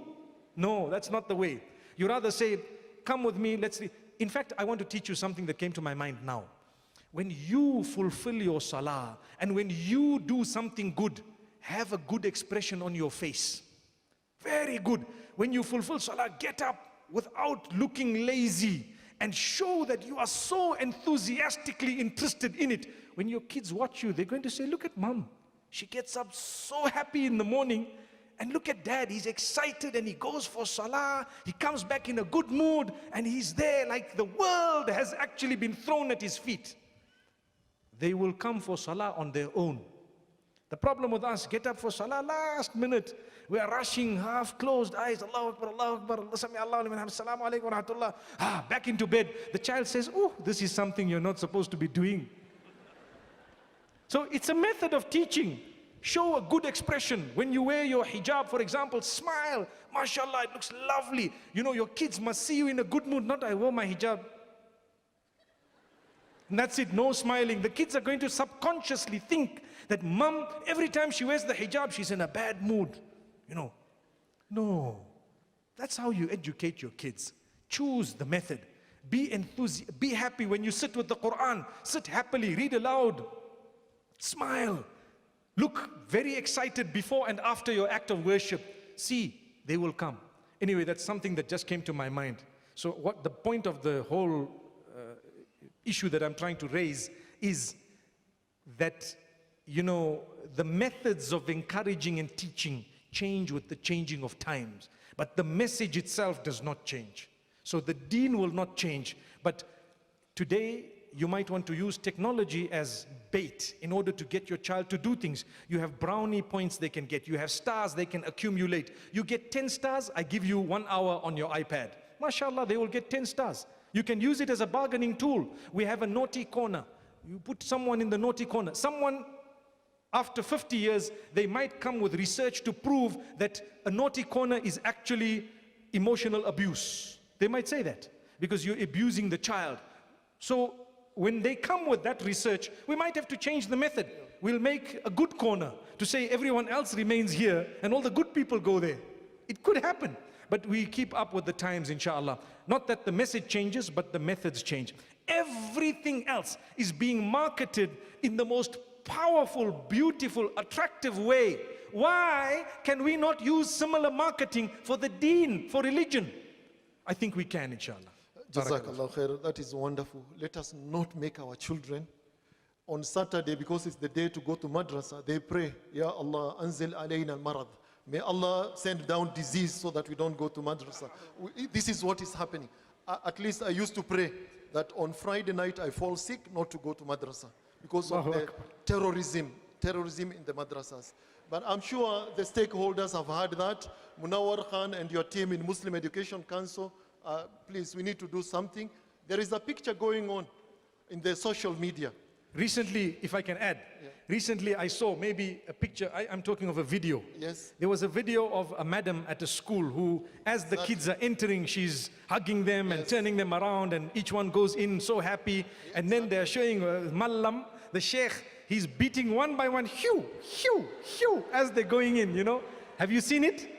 No, that's not the way. You rather say, come with me, let's read. In fact, I want to teach you something that came to my mind now. When you fulfill your salah and when you do something good, have a good expression on your face. Very good. When you fulfill salah, get up without looking lazy and show that you are so enthusiastically interested in it. When your kids watch you, they're going to say, look at mom. She gets up so happy in the morning. And look at dad, he's excited and he goes for salah. He comes back in a good mood and he's there like the world has actually been thrown at his feet. They will come for salah on their own. The problem with us, get up for salah last minute. We are rushing, half-closed eyes. Allahu Akbar, Allahu Akbar, Sami Allahu liman hamd, Assalamu alaikum wa rahmatullah. Back into bed. The child says, oh, this is something you're not supposed to be doing. So it's a method of teaching. Show a good expression. When you wear your hijab, for example, smile. MashaAllah, it looks lovely. You know, your kids must see you in a good mood. Not, I wore my hijab. And that's it, no smiling. The kids are going to subconsciously think that mom, every time she wears the hijab, she's in a bad mood. You know, no. That's how you educate your kids. Choose the method. Be enthusiastic. Be happy when you sit with the Quran. Sit happily, read aloud. Smile. Look very excited before and after your act of worship. See, they will come. Anyway, that's something that just came to my mind. So what the point of the whole issue that I'm trying to raise is that, you know, the methods of encouraging and teaching change with the changing of times. But the message itself does not change. So the deen will not change. But today, you might want to use technology as bait in order to get your child to do things. You have brownie points they can get. You have stars they can accumulate. You get 10 stars, I give you 1 hour on your iPad. MashaAllah, they will get 10 stars. You can use it as a bargaining tool. We have a naughty corner. You put someone in the naughty corner. Someone, after 50 years, they might come with research to prove that a naughty corner is actually emotional abuse. They might say that because you're abusing the child. So when they come with that research, we might have to change the method. We'll make a good corner to say everyone else remains here and all the good people go there. It could happen. But we keep up with the times, inshallah. Not that the message changes, but the methods change. Everything else is being marketed in the most powerful, beautiful, attractive way. Why can we not use similar marketing for the deen, for religion? I think we can, inshallah. Jazakallah khair. That is wonderful. Let us not make our children on Saturday, because it's the day to go to madrasa, they pray, Ya Allah, anzil alayna al-marad. May Allah send down disease so that we don't go to madrasa. This is what is happening. At least I used to pray that on Friday night I fall sick not to go to madrasa because of the terrorism in the madrasas. But I'm sure the stakeholders have heard that. Munawar Khan and your team in Muslim Education Council, please, we need to do something. There is a picture going on in the social media. Recently, if I can add, recently I saw maybe a picture, I'm talking of a video. Yes. There was a video of a madam at a school who, as the kids are entering, she's hugging them and turning them around, and each one goes in so happy. And then they're showing Mallam, the sheikh, he's beating one by one, hew, hew, hew, as they're going in, you know. Have you seen it?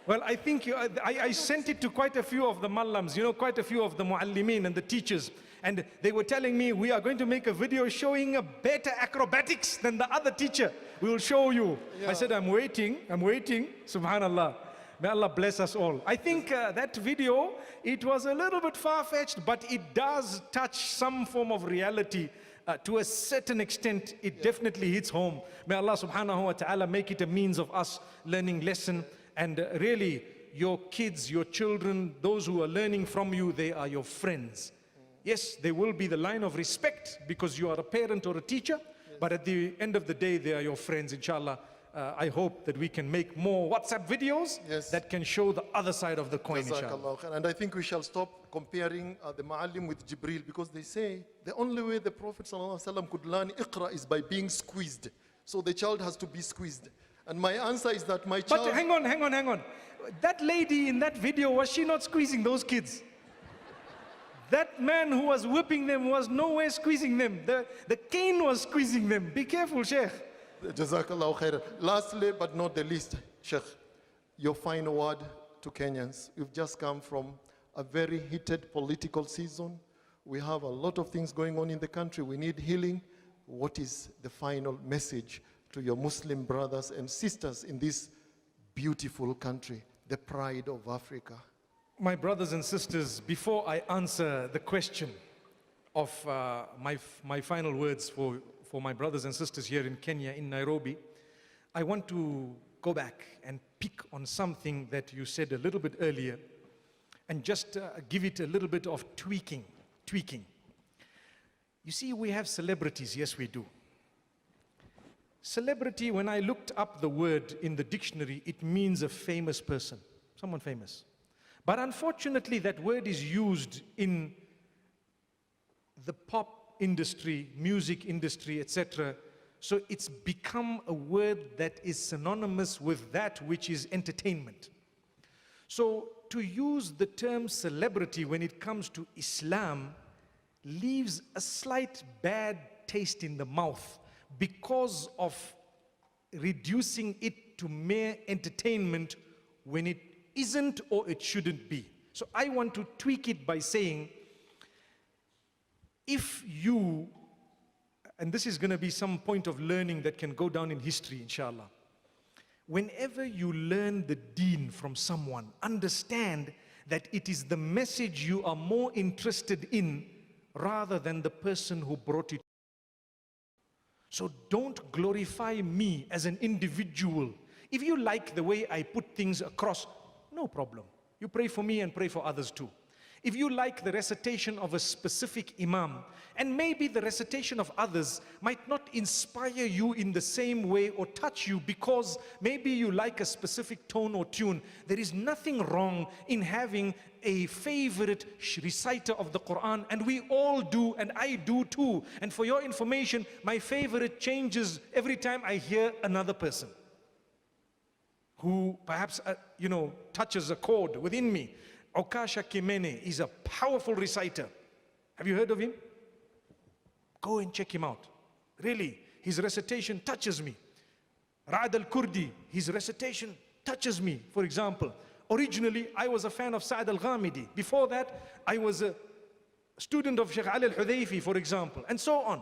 Well, I think I sent it to quite a few of the Mallams, you know, quite a few of the Muallimin and the teachers. And they were telling me, we are going to make a video showing a better acrobatics than the other teacher. We will show you. I said, I'm waiting, subhanallah. May Allah bless us all. I think that video, it was a little bit far-fetched, but it does touch some form of reality. To a certain extent, it definitely hits home. May Allah subhanahu wa ta'ala make it a means of us learning lesson. And really, your kids, your children, those who are learning from you, they are your friends. Yes, they will be the line of respect because you are a parent or a teacher, but at the end of the day, they are your friends, inshallah. I hope that we can make more WhatsApp videos that can show the other side of the coin, inshallah. And I think we shall stop comparing the Ma'alim with Jibreel, because they say the only way the Prophet ﷺ could learn Iqra is by being squeezed. So the child has to be squeezed. And my answer is that my child... But hang on. That lady in that video, was she not squeezing those kids? That man who was whipping them was nowhere squeezing them. The cane was squeezing them. Be careful, Sheikh. Jazakallah khair. Lastly, but not the least, Sheikh, your final word to Kenyans. You've just come from a very heated political season. We have a lot of things going on in the country. We need healing. What is the final message to your Muslim brothers and sisters in this beautiful country, the pride of Africa? My brothers and sisters, before I answer the question of my final words for my brothers and sisters here in Kenya, in Nairobi, I want to go back and pick on something that you said a little bit earlier and just give it a little bit of tweaking. You see, we have celebrities, yes we do. Celebrity, when I looked up the word in the dictionary, it means a famous person, someone famous. But unfortunately, that word is used in the pop industry, music industry, etc. So it's become a word that is synonymous with that which is entertainment. So to use the term celebrity when it comes to Islam leaves a slight bad taste in the mouth because of reducing it to mere entertainment when it isn't or it shouldn't be. So I want to tweak it by saying, if you, and this is going to be some point of learning that can go down in history, inshallah. Whenever you learn the deen from someone, understand that it is the message you are more interested in rather than the person who brought it. So don't glorify me as an individual. If you like the way I put things across, no problem. You pray for me and pray for others too. If you like the recitation of a specific imam, and maybe the recitation of others might not inspire you in the same way or touch you because maybe you like a specific tone or tune, there is nothing wrong in having a favorite reciter of the Quran, and we all do, and I do too. And for your information, my favorite changes every time I hear another person who perhaps, touches a chord within me. Okasha Kimene is a powerful reciter. Have you heard of him? Go and check him out. Really, his recitation touches me. Ra'ad al-Kurdi, his recitation touches me, for example. Originally, I was a fan of Sa'ad al-Ghamidi. Before that, I was a student of Sheikh Ali al-Hudayfi, for example, and so on.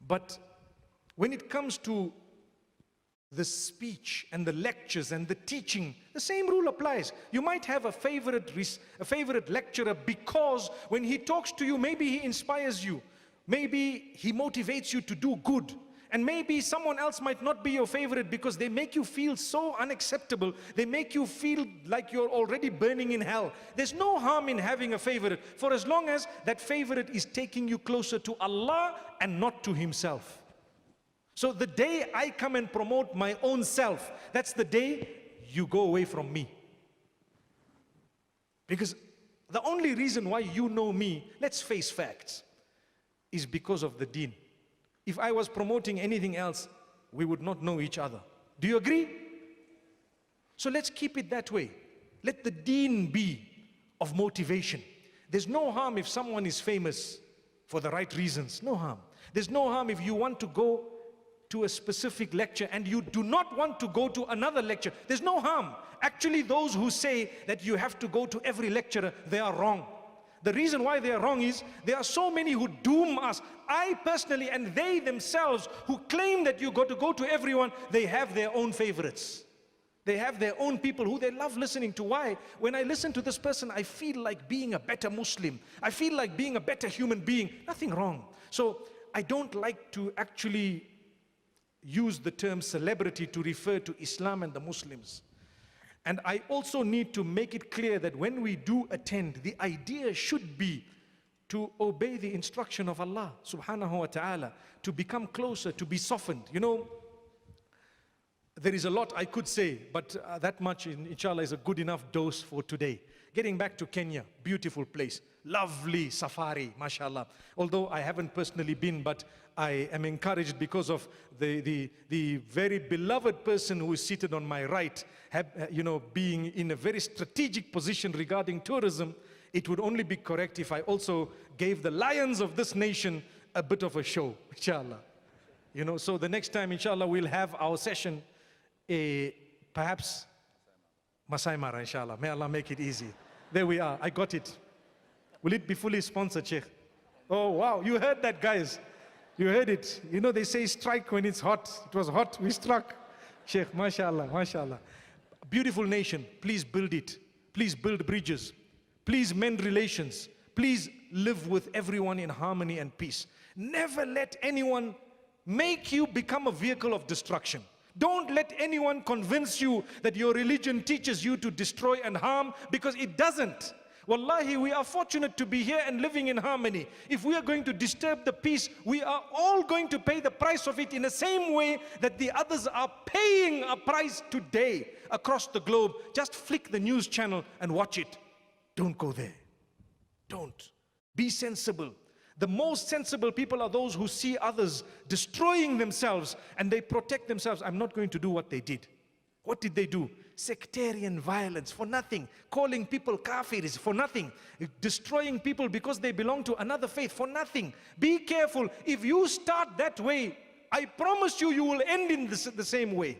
But when it comes to the speech and the lectures and the teaching, the same rule applies. You might have a favorite lecturer because when he talks to you, maybe he inspires you. Maybe he motivates you to do good. And maybe someone else might not be your favorite because they make you feel so unacceptable. They make you feel like you're already burning in hell. There's no harm in having a favorite for as long as that favorite is taking you closer to Allah and not to himself. So the day I come and promote my own self, that's the day you go away from me. Because the only reason why you know me, let's face facts, is because of the deen. If I was promoting anything else, we would not know each other. Do you agree? So let's keep it that way. Let the deen be of motivation. There's no harm if someone is famous for the right reasons. No harm. There's no harm if you want to go to a specific lecture and you do not want to go to another lecture. There's no harm. Actually, those who say that you have to go to every lecturer, they are wrong. The reason why they are wrong is there are so many who doom us. I personally, and they themselves who claim that you got to go to everyone, they have their own favorites. They have their own people who they love listening to. Why? When I listen to this person, I feel like being a better Muslim. I feel like being a better human being. Nothing wrong. So I don't like to actually use the term celebrity to refer to Islam and the Muslims. And I also need to make it clear that when we do attend, the idea should be to obey the instruction of Allah subhanahu wa ta'ala, to become closer, to be softened. You know, there is a lot I could say, but that much, inshallah, is a good enough dose for today. Getting back to Kenya, beautiful place, lovely safari, mashallah. Although I haven't personally been, but I am encouraged because of the very beloved person who is seated on my right, being in a very strategic position regarding tourism. It would only be correct if I also gave the lions of this nation a bit of a show, inshallah. You know, so the next time, inshallah, we'll have our session, perhaps Masai Mara, inshallah. May Allah make it easy. There we are. I got it. Will it be fully sponsored, Sheikh? Oh, wow. You heard that, guys. You heard it. You know, they say strike when it's hot. It was hot. We struck. Sheikh, mashallah, mashallah. Beautiful nation. Please build it. Please build bridges. Please mend relations. Please live with everyone in harmony and peace. Never let anyone make you become a vehicle of destruction. Don't let anyone convince you that your religion teaches you to destroy and harm, because it doesn't. Wallahi, we are fortunate to be here and living in harmony. If we are going to disturb the peace, we are all going to pay the price of it in the same way that the others are paying a price today across the globe. Just flick the news channel and watch it. Don't go there. Don't. Be sensible. The most sensible people are those who see others destroying themselves and they protect themselves. I'm not going to do what they did. What did they do? Sectarian violence for nothing. Calling people kafirs for nothing. Destroying people because they belong to another faith for nothing. Be careful. If you start that way, I promise you, you will end in the same way.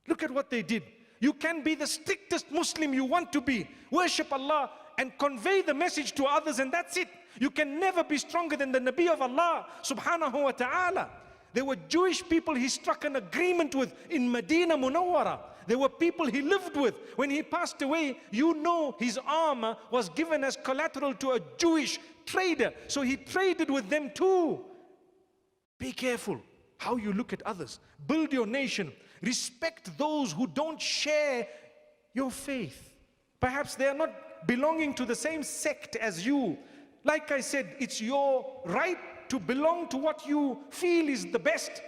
Look at what they did. You can be the strictest Muslim you want to be. Worship Allah and convey the message to others, and that's it. You can never be stronger than the Nabi of Allah subhanahu wa ta'ala. There were Jewish people he struck an agreement with in Medina Munawwara. There were people he lived with. When he passed away, you know his armor was given as collateral to a Jewish trader. So he traded with them too. Be careful how you look at others. Build your nation. Respect those who don't share your faith. Perhaps they are not belonging to the same sect as you. Like I said, it's your right to belong to what you feel is the best,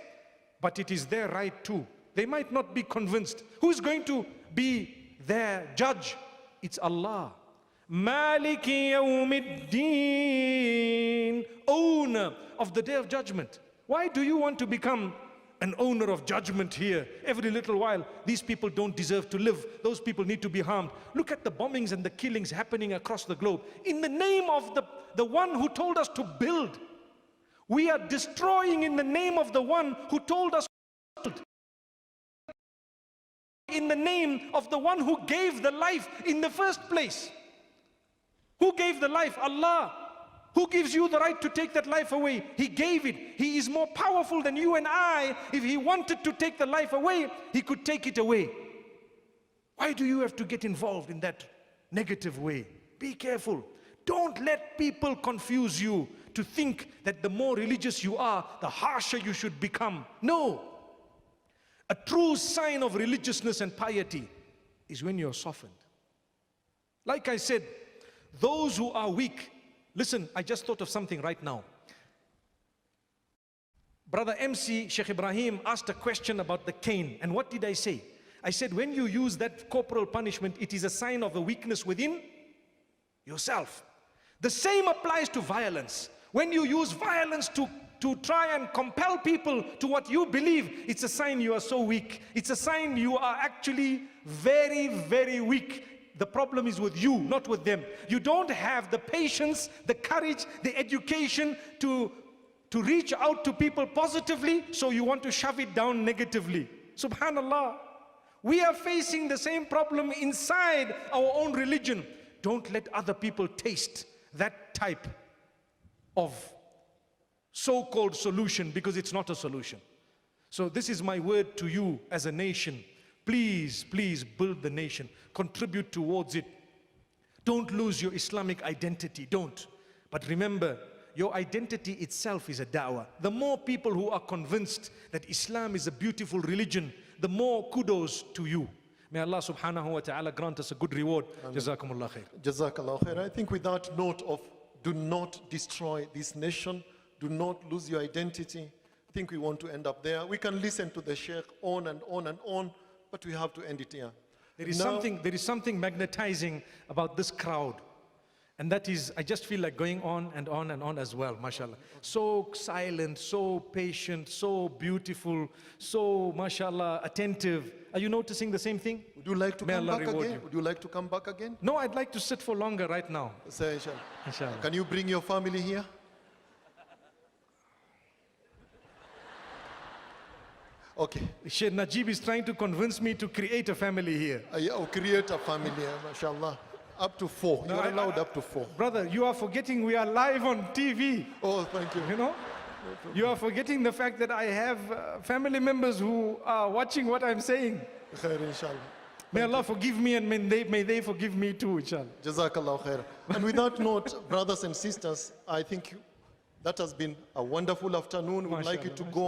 but it is their right too. They might not be convinced. Who's going to be their judge? It's Allah. Maliki yawmiddin, owner of the day of judgment. Why do you want to become an owner of judgment here? Every little while, these people don't deserve to live. Those people need to be harmed. Look at the bombings and the killings happening across the globe. In the name of the one who told us to build. We are destroying in the name of the one who told us to build. In the name of the one who gave the life in the first place. Who gave the life? Allah. Who gives you the right to take that life away? He gave it. He is more powerful than you and I. If he wanted to take the life away, he could take it away. Why do you have to get involved in that negative way? Be careful. Don't let people confuse you to think that the more religious you are, the harsher you should become. No. A true sign of religiousness and piety is when you're softened. Like I said, those who are weak. Listen, I just thought of something right now. Brother MC Sheikh Ibrahim asked a question about the cane. And what did I say? I said, when you use that corporal punishment, it is a sign of a weakness within yourself. The same applies to violence. When you use violence to try and compel people to what you believe, it's a sign you are so weak. It's a sign you are actually very, very weak. The problem is with you, not with them. You don't have the patience, the courage, the education to reach out to people positively, so you want to shove it down negatively. Subhanallah. We are facing the same problem inside our own religion. Don't let other people taste that type of so-called solution, because it's not a solution. So this is my word to you as a nation. Please, please build the nation. Contribute towards it. Don't lose your Islamic identity. Don't. But remember, your identity itself is a da'wah. The more people who are convinced that Islam is a beautiful religion, the more kudos to you. May Allah subhanahu wa ta'ala grant us a good reward. Jazakumullah khair. Jazakallah khair. I think with that note of do not destroy this nation, do not lose your identity, I think we want to end up there. We can listen to the Sheikh on and on and on, but we have to end it here. There is something magnetizing about this crowd. And that is, I just feel like going on and on and on as well, mashallah. So silent, so patient, so beautiful, so, mashallah, attentive. Are you noticing the same thing? Would you like to May come Allah back reward again? you. Would you like to come back again? No, I'd like to sit for longer right now. Say, inshallah. Inshallah. Can you bring your family here? Okay. Sheikh Najib is trying to convince me to create a family here. Create a family here, mashallah. Up to 4. No, You're allowed up to 4. Brother, you are forgetting we are live on TV. Oh, thank you. You know? You are forgetting the fact that I have family members who are watching what I'm saying. Khair, inshallah. May Allah forgive me, and may they forgive me too, inshallah. Jazakallah khair. And with that note, brothers and sisters, I think that has been a wonderful afternoon. We'd like you to go